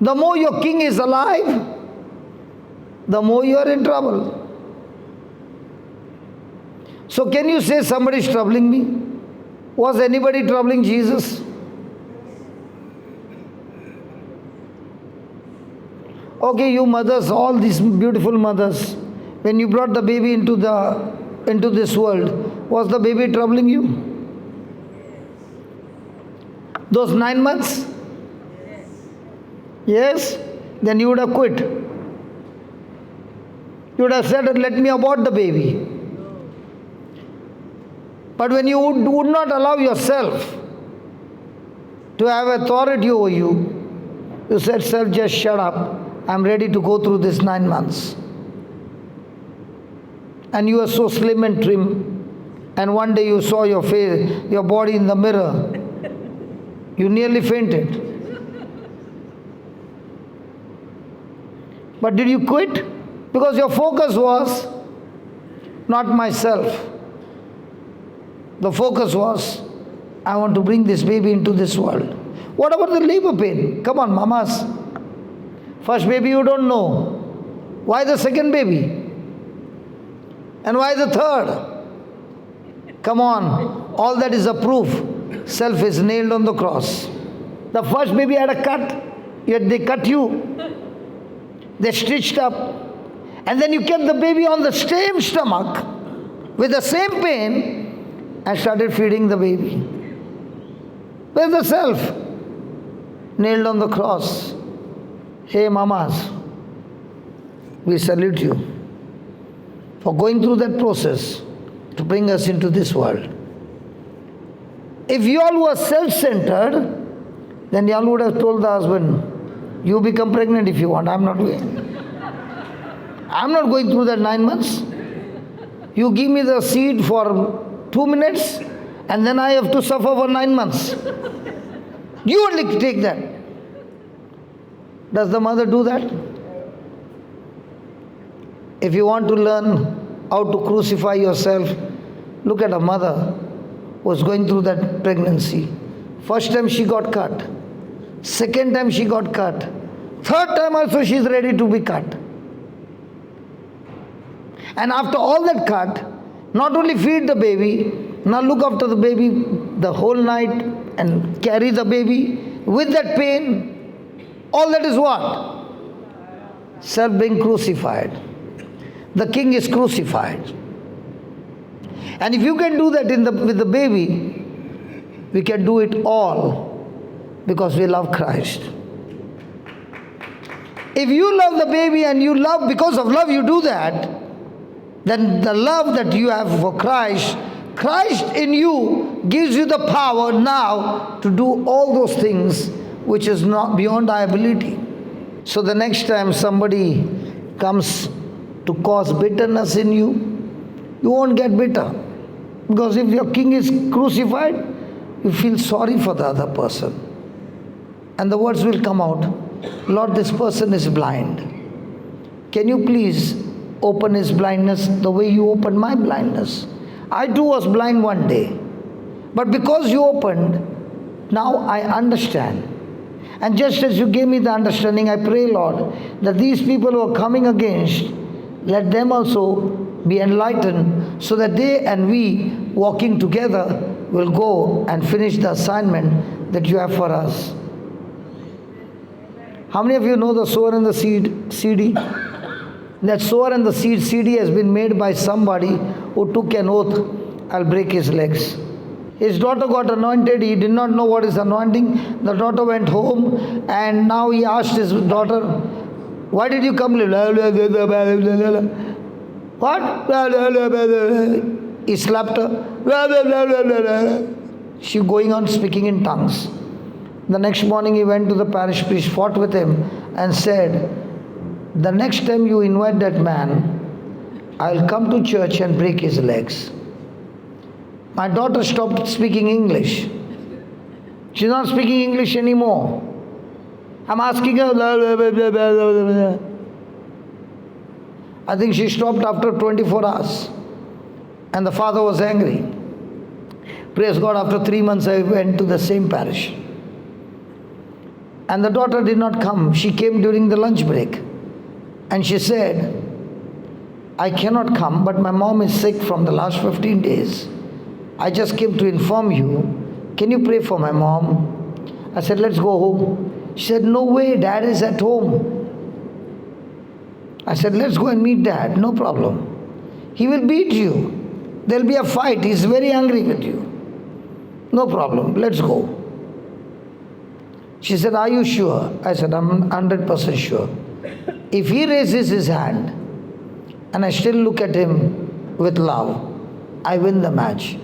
The more your king is alive, the more you are in trouble. So can you say somebody is troubling me? Was anybody troubling Jesus? Okay, you mothers, all these beautiful mothers, when you brought the baby into this world, was the baby troubling you? Those 9 months? Yes? Then you would have quit. You would have said, let me abort the baby. But when you would not allow yourself to have authority over you, you said, self, just shut up. I'm ready to go through this 9 months. And you were so slim and trim, and one day you saw your face, your body in the mirror. You nearly fainted. But did you quit? Because your focus was not myself. The focus was, I want to bring this baby into this world. What about the labor pain? Come on, mamas. First baby you don't know. Why the second baby? And why the third? Come on, all that is a proof. Self is nailed on the cross. The first baby had a cut, yet they cut you. They stitched up. And then you kept the baby on the same stomach with the same pain and started feeding the baby. Where's the self? Nailed on the cross. Hey mamas, we salute you for going through that process to bring us into this world. If you all were self-centered, then you all would have told the husband, you become pregnant if you want, I'm not going. I'm not going through that 9 months. You give me the seed for 2 minutes and then I have to suffer for 9 months. You only take that. Does the mother do that? If you want to learn how to crucify yourself, look at a mother who was going through that pregnancy. First time she got cut. Second time she got cut. Third time also she is ready to be cut. And after all that cut, not only feed the baby, now look after the baby the whole night and carry the baby with that pain. All that is what? Self being crucified. The king is crucified. And if you can do that with the baby, we can do it all because we love Christ. If you love the baby and you love, because of love you do that, then the love that you have for Christ, Christ in you gives you the power now to do all those things which is not beyond our ability. So the next time somebody comes to cause bitterness in you, you won't get bitter. Because if your king is crucified, you feel sorry for the other person. And the words will come out, Lord, this person is blind. Can you please open his blindness the way you opened my blindness. I too was blind one day. But because you opened, now I understand. And just as you gave me the understanding, I pray, Lord, that these people who are coming against, let them also be enlightened so that they and we, walking together, will go and finish the assignment that you have for us. How many of you know the sower and the seed CD? That sower and the seed CD has been made by somebody who took an oath, I'll break his legs. His daughter got anointed. He did not know what is anointing. The daughter went home and now he asked his daughter, why did you come? What? He slapped her. She going on speaking in tongues. The next morning he went to the parish priest, fought with him and said, the next time you invite that man, I'll come to church and break his legs. My daughter stopped speaking English. She's not speaking English anymore. I'm asking her. I think she stopped after 24 hours. And the father was angry. Praise God, after 3 months I went to the same parish. And the daughter did not come. She came during the lunch break. And she said, I cannot come, but my mom is sick from the last 15 days. I just came to inform you. Can you pray for my mom? I said, let's go home. She said, no way, Dad is at home. I said, let's go and meet Dad, no problem. He will beat you. There'll be a fight. He's very angry with you. No problem, let's go. She said, are you sure? I said, I'm 100% sure. If he raises his hand and I still look at him with love, I win the match.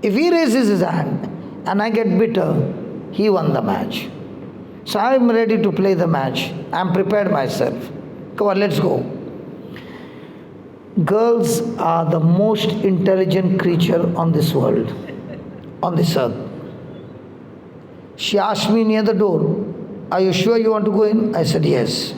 If he raises his hand and I get bitter, he won the match. So I am ready to play the match. I am prepared myself. Come on, let's go. Girls are the most intelligent creature on this world, on this earth. She asked me near the door, are you sure you want to go in? I said, yes.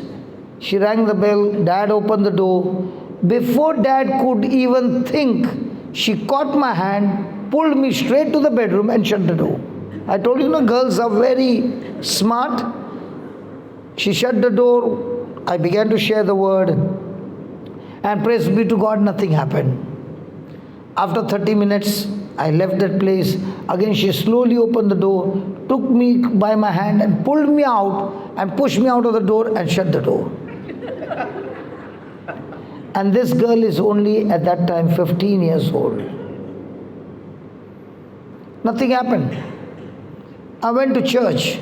She rang the bell. Dad opened the door. Before Dad could even think, she caught my hand, pulled me straight to the bedroom and shut the door. I told you, girls are very smart. She shut the door. I began to share the word. And praise be to God, nothing happened. After 30 minutes, I left that place. Again, she slowly opened the door, took me by my hand and pulled me out and pushed me out of the door and shut the door. And this girl is only at that time 15 years old. Nothing happened. I went to church.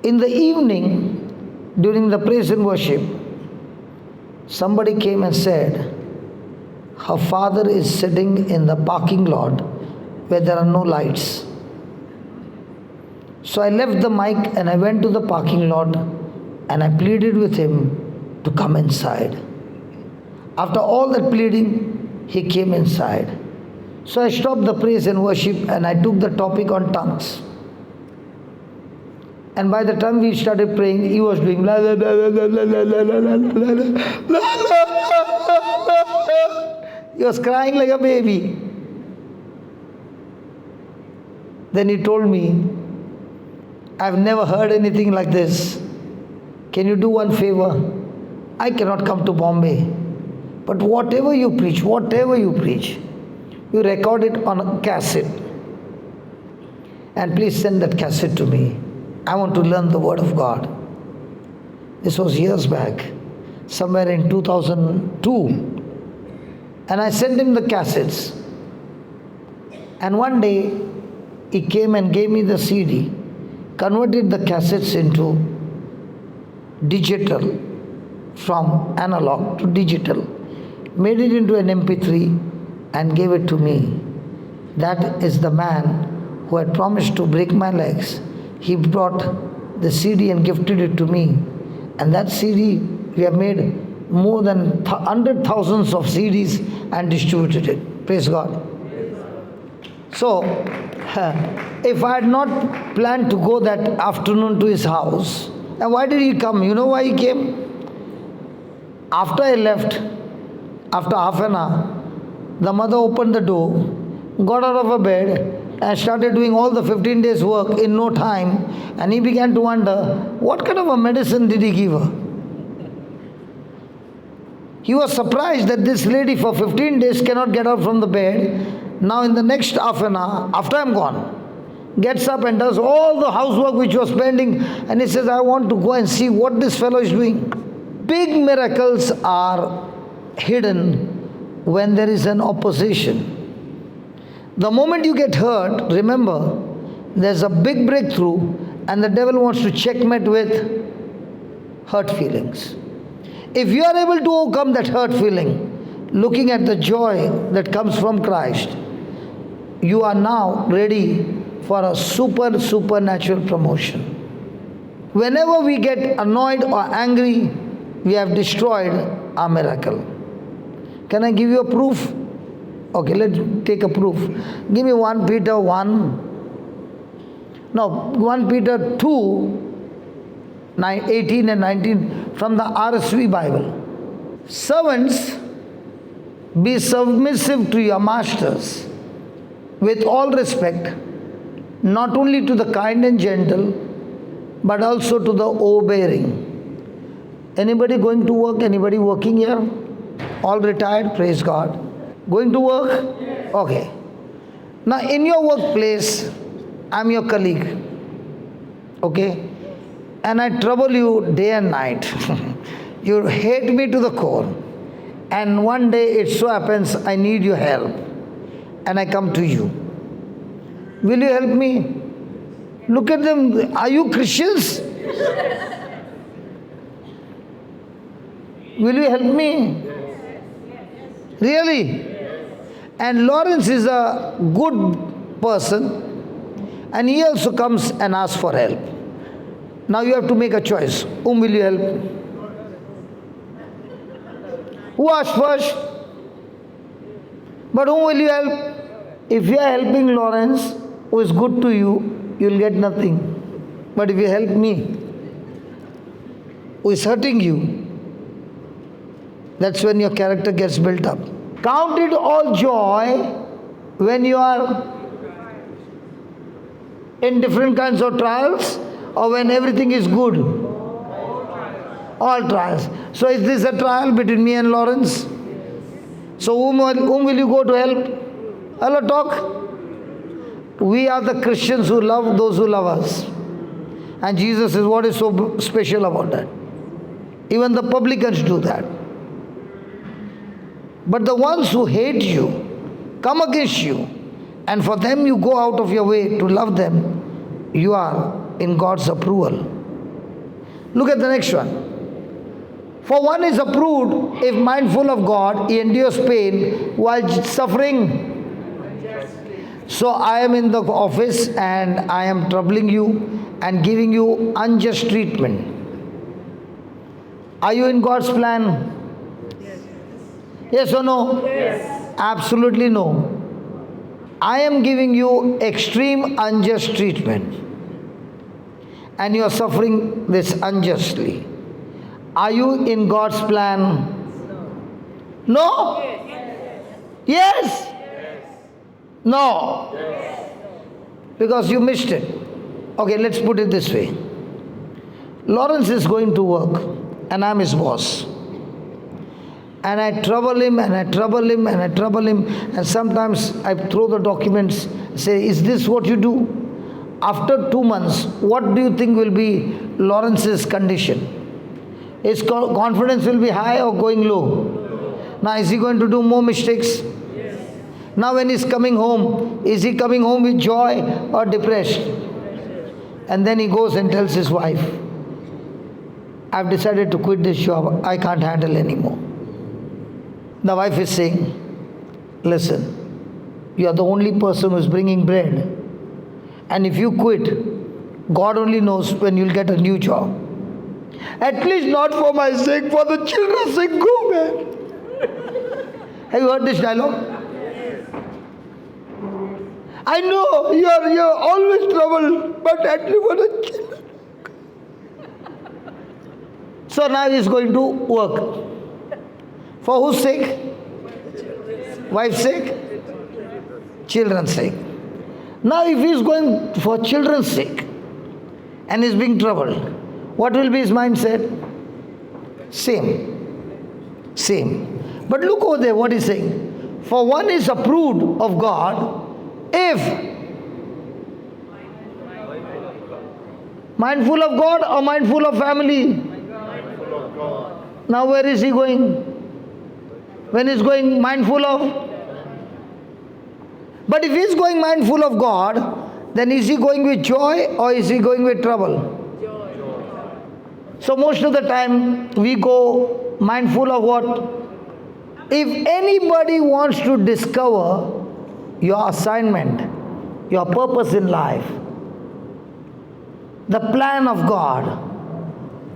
In the evening, during the praise and worship, somebody came and said, her father is sitting in the parking lot where there are no lights. So I left the mic and I went to the parking lot and I pleaded with him to come inside. After all that pleading, he came inside. So I stopped the praise and worship and I took the topic on tongues. And by the time we started praying, he was doing la la la la la la la la la la la. He was crying like a baby. Then he told me, I've never heard anything like this. Can you do one favor? I cannot come to Bombay. But whatever you preach, you record it on a cassette. And please send that cassette to me. I want to learn the word of God. This was years back, somewhere in 2002. And I sent him the cassettes. And one day, he came and gave me the CD, converted the cassettes into digital, from analog to digital, made it into an MP3 and gave it to me. That is the man who had promised to break my legs. He brought the CD and gifted it to me. And that CD, we have made more than 100,000 of CDs and distributed it. Praise God. So, if I had not planned to go that afternoon to his house, and why did he come? You know why he came? After I left, After half an hour, the mother opened the door, got out of her bed, and started doing all the 15 days work in no time. And he began to wonder, what kind of a medicine did he give her? He was surprised that this lady for 15 days cannot get up from the bed. Now in the next half an hour, after I'm gone, gets up and does all the housework which was pending. And he says, I want to go and see what this fellow is doing. Big miracles are hidden when there is an opposition. The moment you get hurt, remember, there's a big breakthrough and the devil wants to checkmate with hurt feelings. If you are able to overcome that hurt feeling, looking at the joy that comes from Christ, you are now ready for a supernatural promotion. Whenever we get annoyed or angry, we have destroyed our miracle. Can I give you a proof? Okay, let's take a proof. Give me 1 Peter 1 Peter 2, 18 and 19 from the RSV Bible. Servants, be submissive to your masters with all respect, not only to the kind and gentle, but also to the overbearing. Anybody going to work? Anybody working here? All retired? Praise God. Going to work? Okay. Now in your workplace, I'm your colleague. Okay? And I trouble you day and night. You hate me to the core. And one day it so happens I need your help. And I come to you. Will you help me? Look at them. Are you Christians? Will you help me? Really? And Lawrence is a good person, and he also comes and asks for help. Now you have to make a choice. Whom will you help? Who asked first? But whom will you help? If you are helping Lawrence, who is good to you, you will get nothing. But if you help me, who is hurting you, that's when your character gets built up. Count it all joy when you are in different kinds of trials, or when everything is good. All trials. So is this a trial between me and Lawrence? So whom will you go to help? Hello, talk. We are the Christians who love those who love us. And Jesus says, what is so special about that? Even the publicans do that. But the ones who hate you, come against you, and for them you go out of your way to love them, you are in God's approval. Look at the next one. For one is approved if mindful of God, he endures pain while suffering. So I am in the office and I am troubling you and giving you unjust treatment. Are you in God's plan? Yes or no? Yes. Absolutely no. I am giving you extreme unjust treatment, and you are suffering this unjustly. Are you in God's plan? No? Yes? No? Because you missed it. Okay, let's put it this way. Lawrence is going to work and I'm his boss. And I trouble him and I trouble him and I trouble him, and sometimes I throw the documents, say, is this what you do? After 2 months, what do you think will be Lawrence's condition? His confidence will be high or going low? Now is he going to do more mistakes? Now when he's coming home, is he coming home with joy or depressed? And then he goes and tells his wife, I've decided to quit this job, I can't handle anymore. The wife is saying, listen, you are the only person who is bringing bread. And if you quit, God only knows when you'll get a new job. At least not for my sake, for the children's sake, go man. Have you heard this dialogue? I know you're always troubled, but at least for the children. So now he's going to work. For whose sake? Wife's sake? Children's sake. Now if he is going for children's sake and is being troubled, what will be his mindset? Same. Same. But look over there what he's saying. For one is approved of God if mindful of God or mindful of family? Now where is he going? When he's going mindful of? But if he's going mindful of God, then is he going with joy or is he going with trouble? So most of the time we go mindful of what? If anybody wants to discover your assignment, your purpose in life, the plan of God,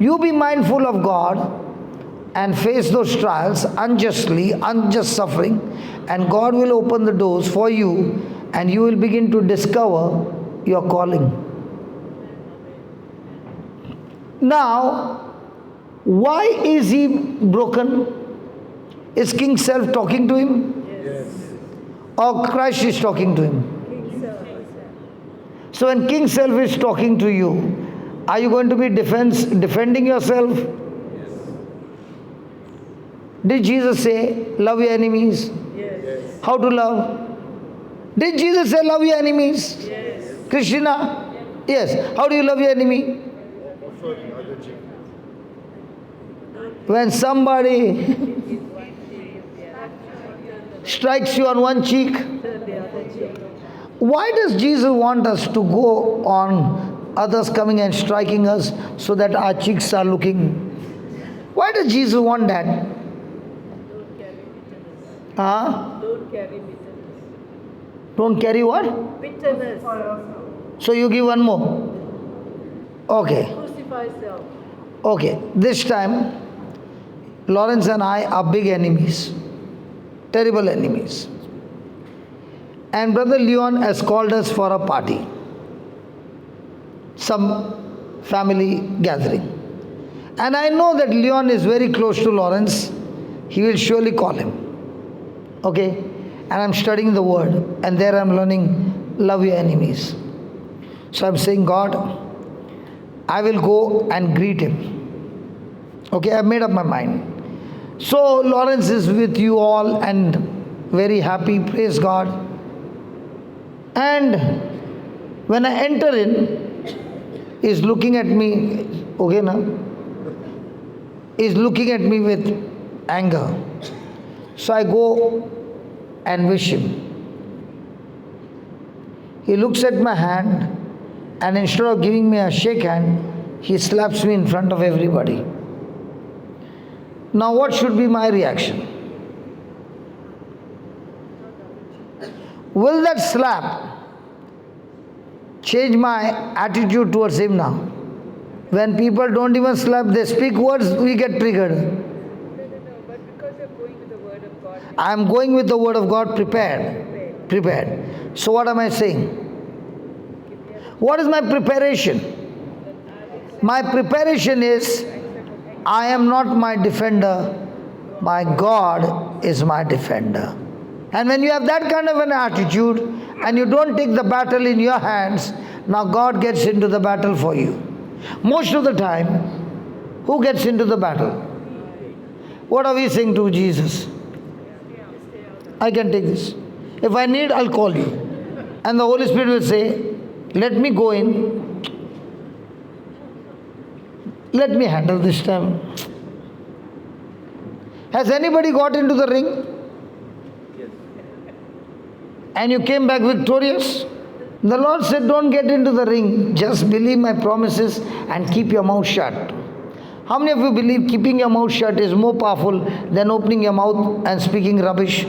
you be mindful of God and face those trials unjustly, unjust suffering, and God will open the doors for you and you will begin to discover your calling. Now, why is he broken? Is King Self talking to him? Yes. Or Christ is talking to him? So when King Self is talking to you, are you going to be defending yourself? Yes. Did Jesus say, love your enemies? Yes. How to love? Did Jesus say, love your enemies? Yes. Krishna? Yes. How do you love your enemy? Also the other cheek. When somebody strikes you on one cheek, why does Jesus want us to go on others coming and striking us so that our cheeks are looking? Why does Jesus want that? Huh? Don't carry bitterness. Don't carry what? Bitterness. So you give one more. Okay. Crucify self. Okay. This time, Lawrence and I are big enemies. Terrible enemies. And Brother Leon has called us for a party. Some family gathering. And I know that Leon is very close to Lawrence. He will surely call him. Okay? And I'm studying the word. And there I'm learning, love your enemies. So I'm saying, God, I will go and greet him. Okay, I've made up my mind. So Lawrence is with you all and very happy, praise God. And when I enter in, he's looking at me, okay now? He's looking at me with anger. So I go and wish him. He looks at my hand and instead of giving me a shake hand, he slaps me in front of everybody. Now what should be my reaction? Will that slap change my attitude towards him now? When people don't even slap, they speak words, we get triggered. But because you're going with the word of God. I am going with the word of God prepared. Prepared. So what am I saying? What is my preparation? My preparation is, I am not my defender, my God is my defender. And when you have that kind of an attitude and you don't take the battle in your hands, now God gets into the battle for you. Most of the time, who gets into the battle? What are we saying to Jesus? I can take this. If I need, I'll call you. And the Holy Spirit will say, let me go in. Let me handle this time. Has anybody got into the ring? Yes. And you came back victorious? The Lord said, don't get into the ring. Just believe my promises and keep your mouth shut. How many of you believe keeping your mouth shut is more powerful than opening your mouth and speaking rubbish?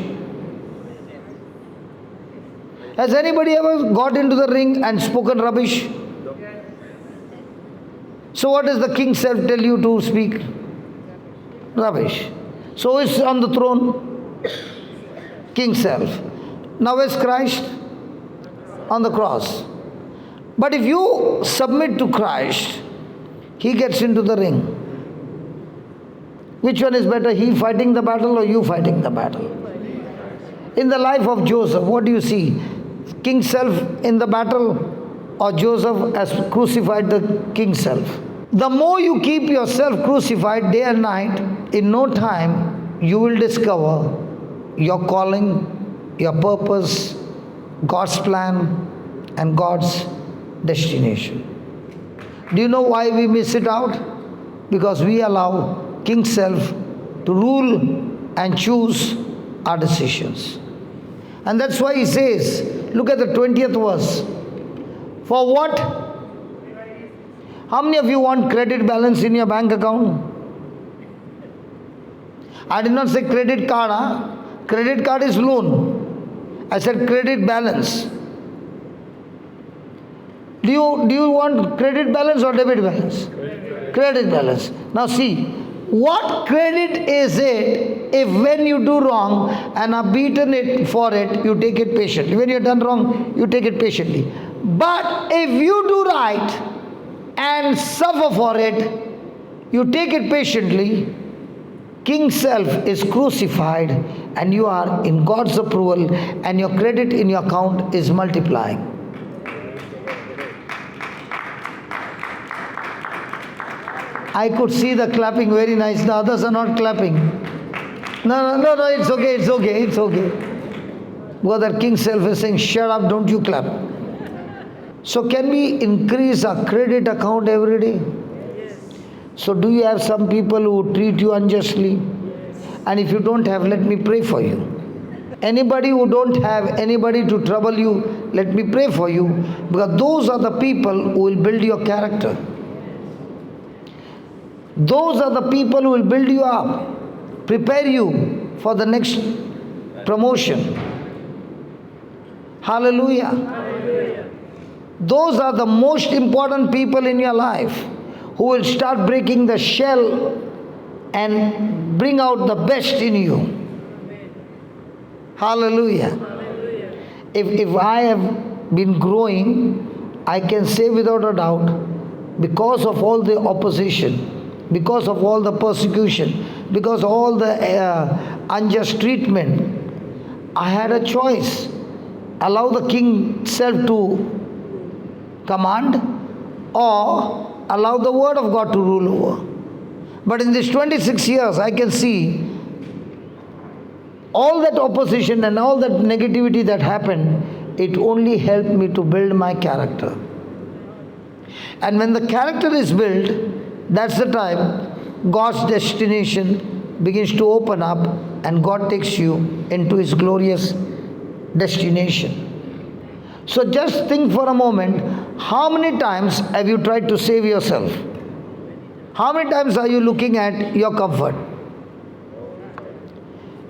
Has anybody ever got into the ring and spoken rubbish? So what does the king self tell you to speak? Rubbish. So who is on the throne? King self. Now is Christ on the cross. But if you submit to Christ, he gets into the ring. Which one is better? He fighting the battle or you fighting the battle? In the life of Joseph, what do you see? King self in the battle, or Joseph has crucified the king self? The more you keep yourself crucified day and night, in no time you will discover your calling, your purpose, God's plan, and God's destination. Do you know why we miss it out? Because we allow king self to rule and choose our decisions. And that's why he says, look at the 20th verse. For what? How many of you want credit balance in your bank account? I did not say credit card. Huh? Credit card is loan. I said credit balance. Do you want credit balance or debit balance? Credit balance. Now see, what credit is it if when you do wrong and are beaten it for it, you take it patiently. When you're done wrong, you take it patiently. But if you do right and suffer for it, you take it patiently, king self is crucified and you are in God's approval and your credit in your account is multiplying. I could see the clapping very nice. The others are not clapping. No, it's okay. Because that king self is saying, shut up, don't you clap. So can we increase our credit account every day? Yes. So do you have some people who treat you unjustly? Yes. And if you don't have, let me pray for you. Anybody who don't have anybody to trouble you, let me pray for you. Because those are the people who will build your character. Those are the people who will build you up, prepare you for the next promotion. Hallelujah. Hallelujah. Those are the most important people in your life who will start breaking the shell and bring out the best in you. Hallelujah. Hallelujah. If I have been growing, I can say without a doubt, because of all the opposition, because of all the persecution, because of all the unjust treatment, I had a choice. Allow the king self to command or allow the word of God to rule over. But in these 26 years, I can see all that opposition and all that negativity that happened, it only helped me to build my character. And when the character is built, that's the time God's destination begins to open up and God takes you into His glorious destination. So just think for a moment, how many times have you tried to save yourself? How many times are you looking at your comfort?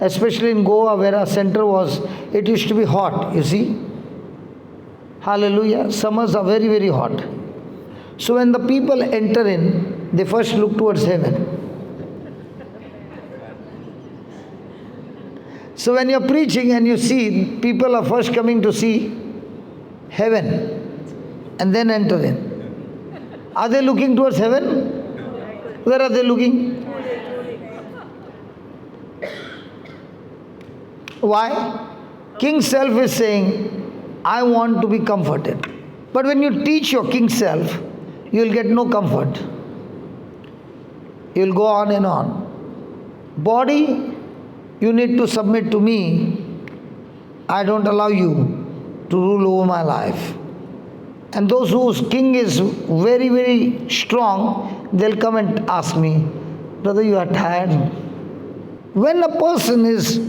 Especially in Goa where our center was, it used to be hot, you see. Hallelujah. Summers are very, very hot. So when the people enter in, they first look towards heaven. So when you're preaching and you see people are first coming to see heaven and then enter in. Are they looking towards heaven? Where are they looking? Why? King self is saying, I want to be comforted. But when you teach your king self, you will get no comfort. You will go on and on. Body, you need to submit to me. I don't allow you to rule over my life. And those whose king is very, very strong, they'll come and ask me, brother, you are tired. When a person is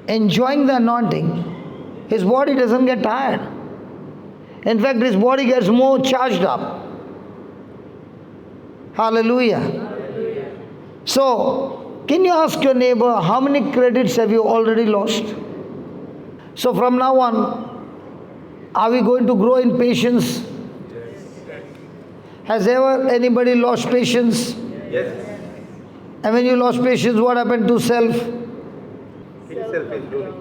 enjoying the anointing, his body doesn't get tired. In fact, his body gets more charged up. Hallelujah. Hallelujah. So, can you ask your neighbor, how many credits have you already lost? So from now on, are we going to grow in patience? Yes. Has ever anybody lost patience? Yes. And when you lost patience, what happened to self? Himself is glory.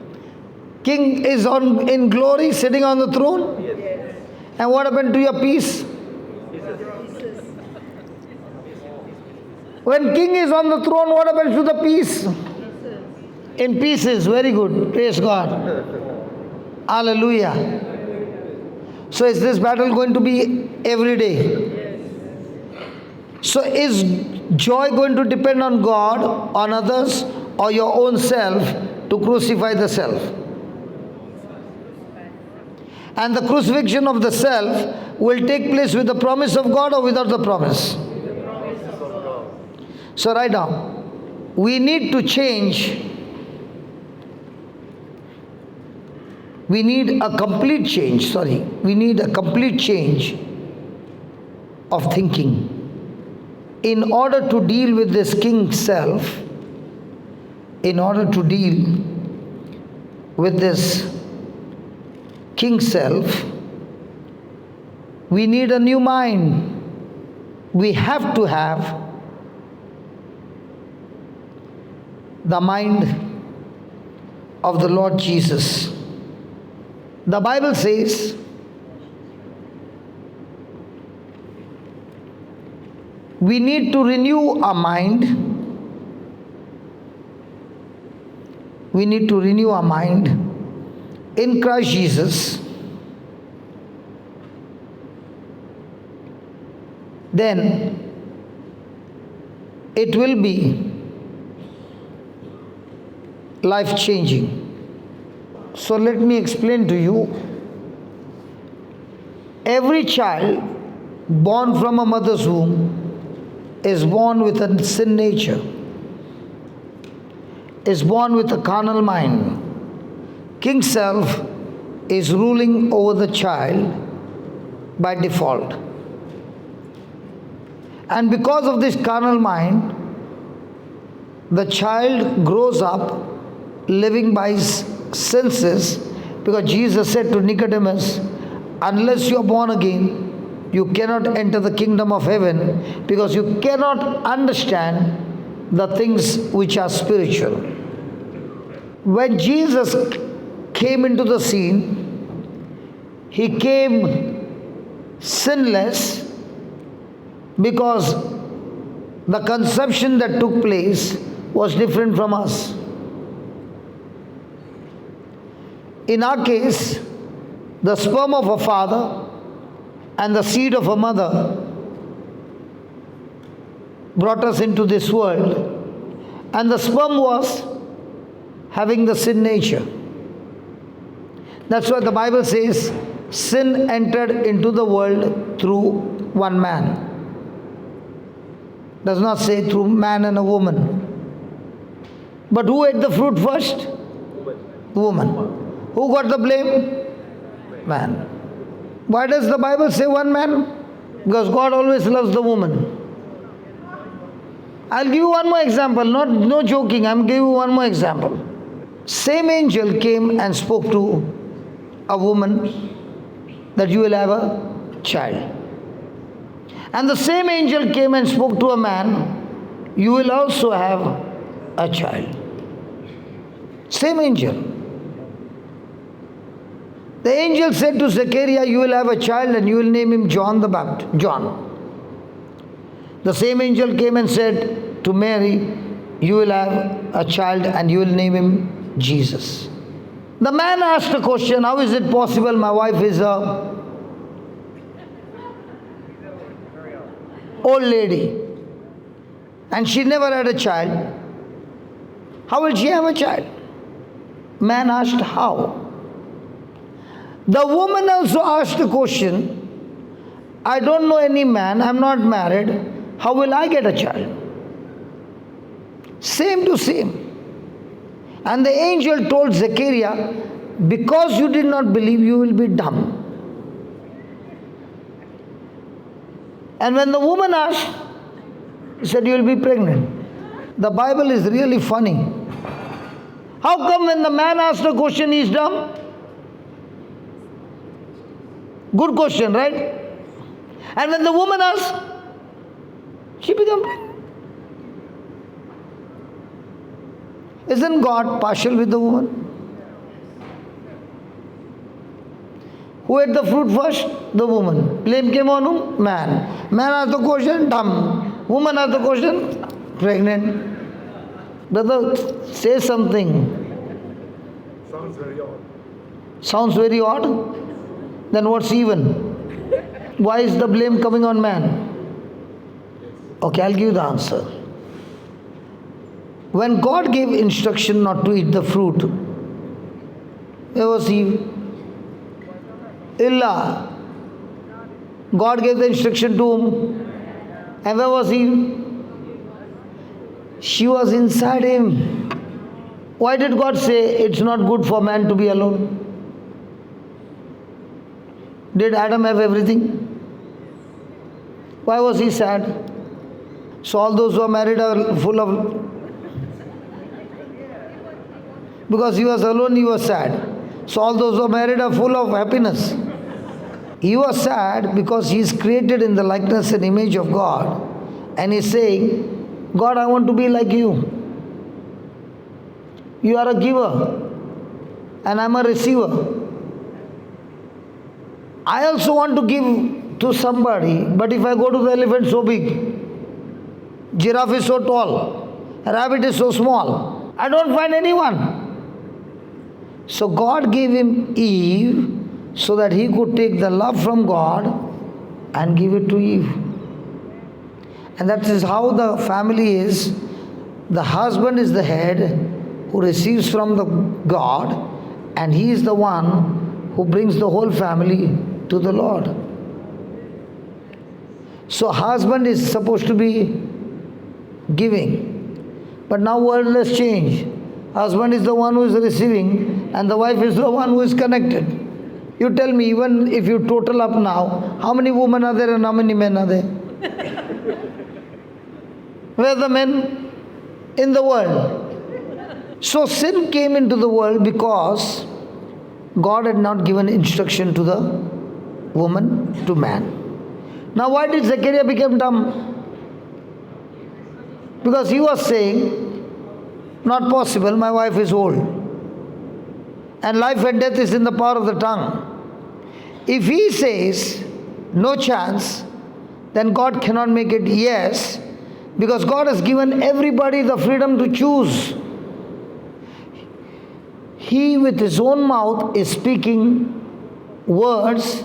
King is in glory, sitting on the throne. Yes. And what happened to your peace? When king is on the throne, what happens to the peace? In pieces. Very good. Praise God. Hallelujah. So is this battle going to be every day? So is joy going to depend on God, on others, or your own self to crucify the self? And the crucifixion of the self will take place with the promise of God or without the promise? So write down. We need to change. We need a complete change, we need a complete change of thinking in order to deal with this king self, in order to deal with this king self. We need a new mind. We have to have the mind of the Lord Jesus. The Bible says, we need to renew our mind. We need to renew our mind in Christ Jesus. Then it will be life-changing. So let me explain to you. Every child born from a mother's womb is born with a sin nature, is born with a carnal mind. King self is ruling over the child by default. And because of this carnal mind, the child grows up living by his senses, because Jesus said to Nicodemus, unless you are born again, you cannot enter the kingdom of heaven, because you cannot understand the things which are spiritual. When Jesus came into the scene, he came sinless, because the conception that took place was different from us. In our case, the sperm of a father and the seed of a mother brought us into this world, and the sperm was having the sin nature. That's why the Bible says sin entered into the world through one man. Does not say through man and a woman. But who ate the fruit first? The woman. Who got the blame? Man. Why does the Bible say one man? Because God always loves the woman. I'll give you one more example. No joking. I'm giving you one more example. Same angel came and spoke to a woman that you will have a child. And the same angel came and spoke to a man, you will also have a child. Same angel. The angel said to Sequeira, you will have a child and you will name him John the Baptist. John. The same angel came and said to Mary, you will have a child and you will name him Jesus. The man asked a question, how is it possible my wife is a old lady and she never had a child? How will she have a child? Man asked how. The woman also asked a question, I don't know any man, I'm not married, how will I get a child? Same to same. And the angel told Sequeira, because you did not believe, you will be dumb. And when the woman asked, he said, you will be pregnant. The Bible is really funny. How come when the man asked a question, he is dumb? Good question, right? And when the woman asked, she became pregnant. Isn't God partial with the woman? Who ate the fruit first? The woman. Blame came on whom? Man. Man asked the question, dumb. Woman asked the question, pregnant. Brother, say something. Sounds very odd. Sounds very odd? Then what's even? Why is the blame coming on man? Okay, I'll give you the answer. When God gave instruction not to eat the fruit, where was Eve? Illa. God gave the instruction to whom? And where was Eve? She was inside him. Why did God say it's not good for man to be alone? Did Adam have everything? Why was he sad? So all those who are married are full of... Because he was alone, he was sad. So all those who are married are full of happiness. He was sad because he is created in the likeness and image of God. And he's saying, God, I want to be like you. You are a giver and I'm a receiver. I also want to give to somebody, but if I go to the elephant so big, giraffe is so tall, rabbit is so small, I don't find anyone. So God gave him Eve so that he could take the love from God and give it to Eve. And that is how the family is. The husband is the head who receives from the God, and he is the one who brings the whole family to the Lord. So husband is supposed to be giving. But now world has changed. Husband is the one who is receiving and the wife is the one who is connected. You tell me, even if you total up now, how many women are there and how many men are there? Where are the men in the world? So sin came into the world because God had not given instruction to the woman, to man. Now why did Sequeira become dumb? Because he was saying, not possible, my wife is old. And life and death is in the power of the tongue. If he says, no chance, then God cannot make it yes, because God has given everybody the freedom to choose. He with his own mouth is speaking words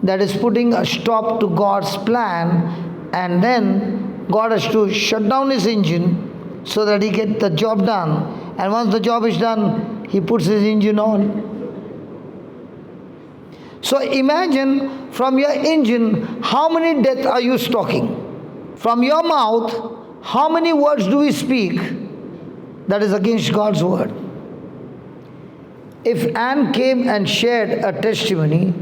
that is putting a stop to God's plan, and then God has to shut down his engine so that he gets the job done. And once the job is done, he puts his engine on. So imagine from your engine, how many deaths are you stocking? From your mouth, how many words do we speak that is against God's word? If Anne came and shared a testimony,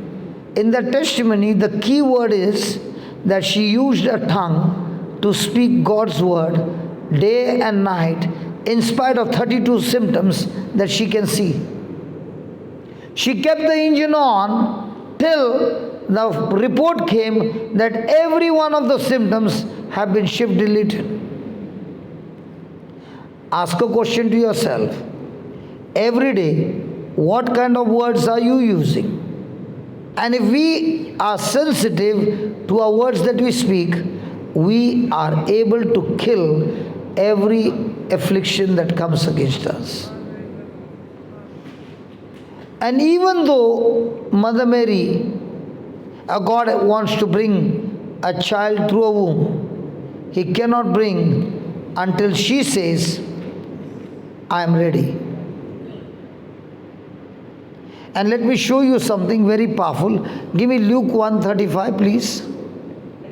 in the testimony the key word is that she used a tongue to speak God's word day and night in spite of 32 symptoms that she can see. She kept the engine on till the report came that every one of the symptoms have been shift deleted. Ask a question to yourself. Every day, what kind of words are you using? And if we are sensitive to our words that we speak, we are able to kill every affliction that comes against us. And even though Mother Mary, God wants to bring a child through a womb, He cannot bring until she says, I am ready. And let me show you something very powerful. Give me Luke 1:35, please.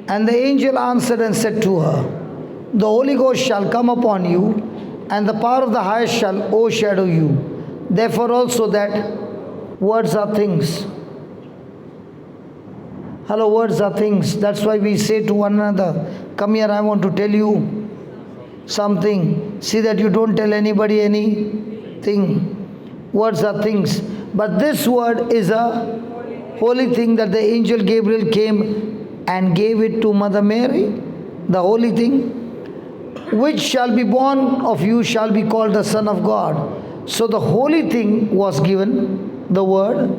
And the angel answered and said to her, the Holy Ghost shall come upon you, and the power of the highest shall overshadow you. Therefore also that words are things. Hello, words are things. That's why we say to one another, come here, I want to tell you something. See that you don't tell anybody anything. Words are things. But this word is a holy thing that the angel Gabriel came and gave it to Mother Mary, the holy thing. Which shall be born of you shall be called the Son of God. So the holy thing was given, the word,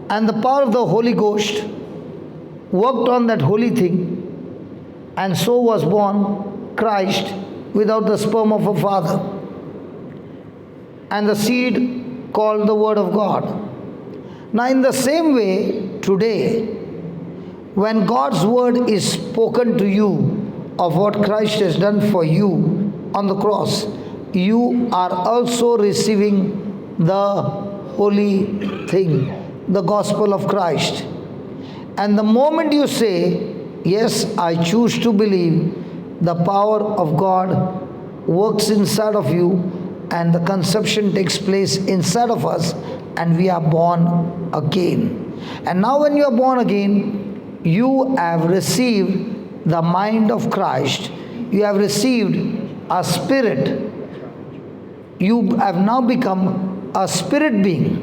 and the power of the Holy Ghost worked on that holy thing, and so was born Christ without the sperm of a father. and the seed called the Word of God. Now, in the same way, today, when God's Word is spoken to you of what Christ has done for you on the cross, you are also receiving the holy thing, the gospel of Christ. And the moment you say, yes, I choose to believe, the power of God works inside of you and the conception takes place inside of us and we are born again. And now when you are born again, you have received the mind of Christ. You have received a spirit. You have now become a spirit being.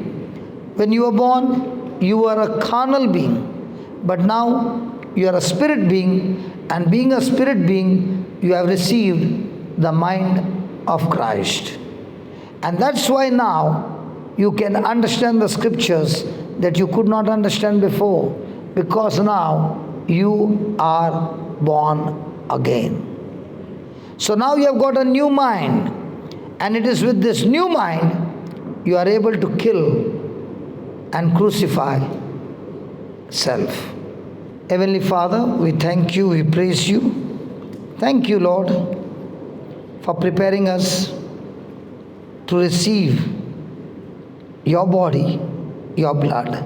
When you were born, you were a carnal being. But now you are a spirit being, and being a spirit being, you have received the mind of Christ. And that's why now you can understand the scriptures that you could not understand before, because now you are born again. So now you have got a new mind, and it is with this new mind you are able to kill and crucify self. Heavenly Father, we thank you, we praise you. Thank you, Lord, for preparing us to receive your body, your blood.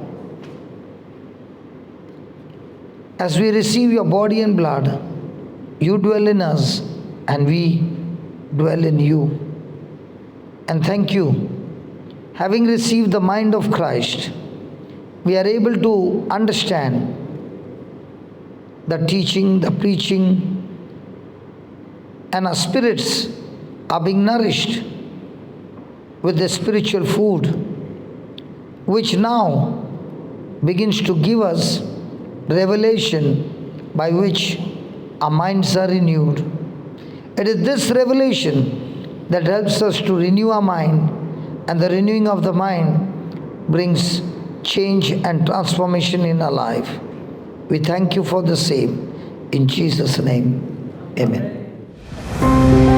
As we receive your body and blood, you dwell in us and we dwell in you. And thank you, having received the mind of Christ, we are able to understand the teaching, the preaching, and our spirits are being nourished with the spiritual food, which now begins to give us revelation by which our minds are renewed. It is this revelation that helps us to renew our mind, and the renewing of the mind brings change and transformation in our life. We thank you for the same. In Jesus' name, amen.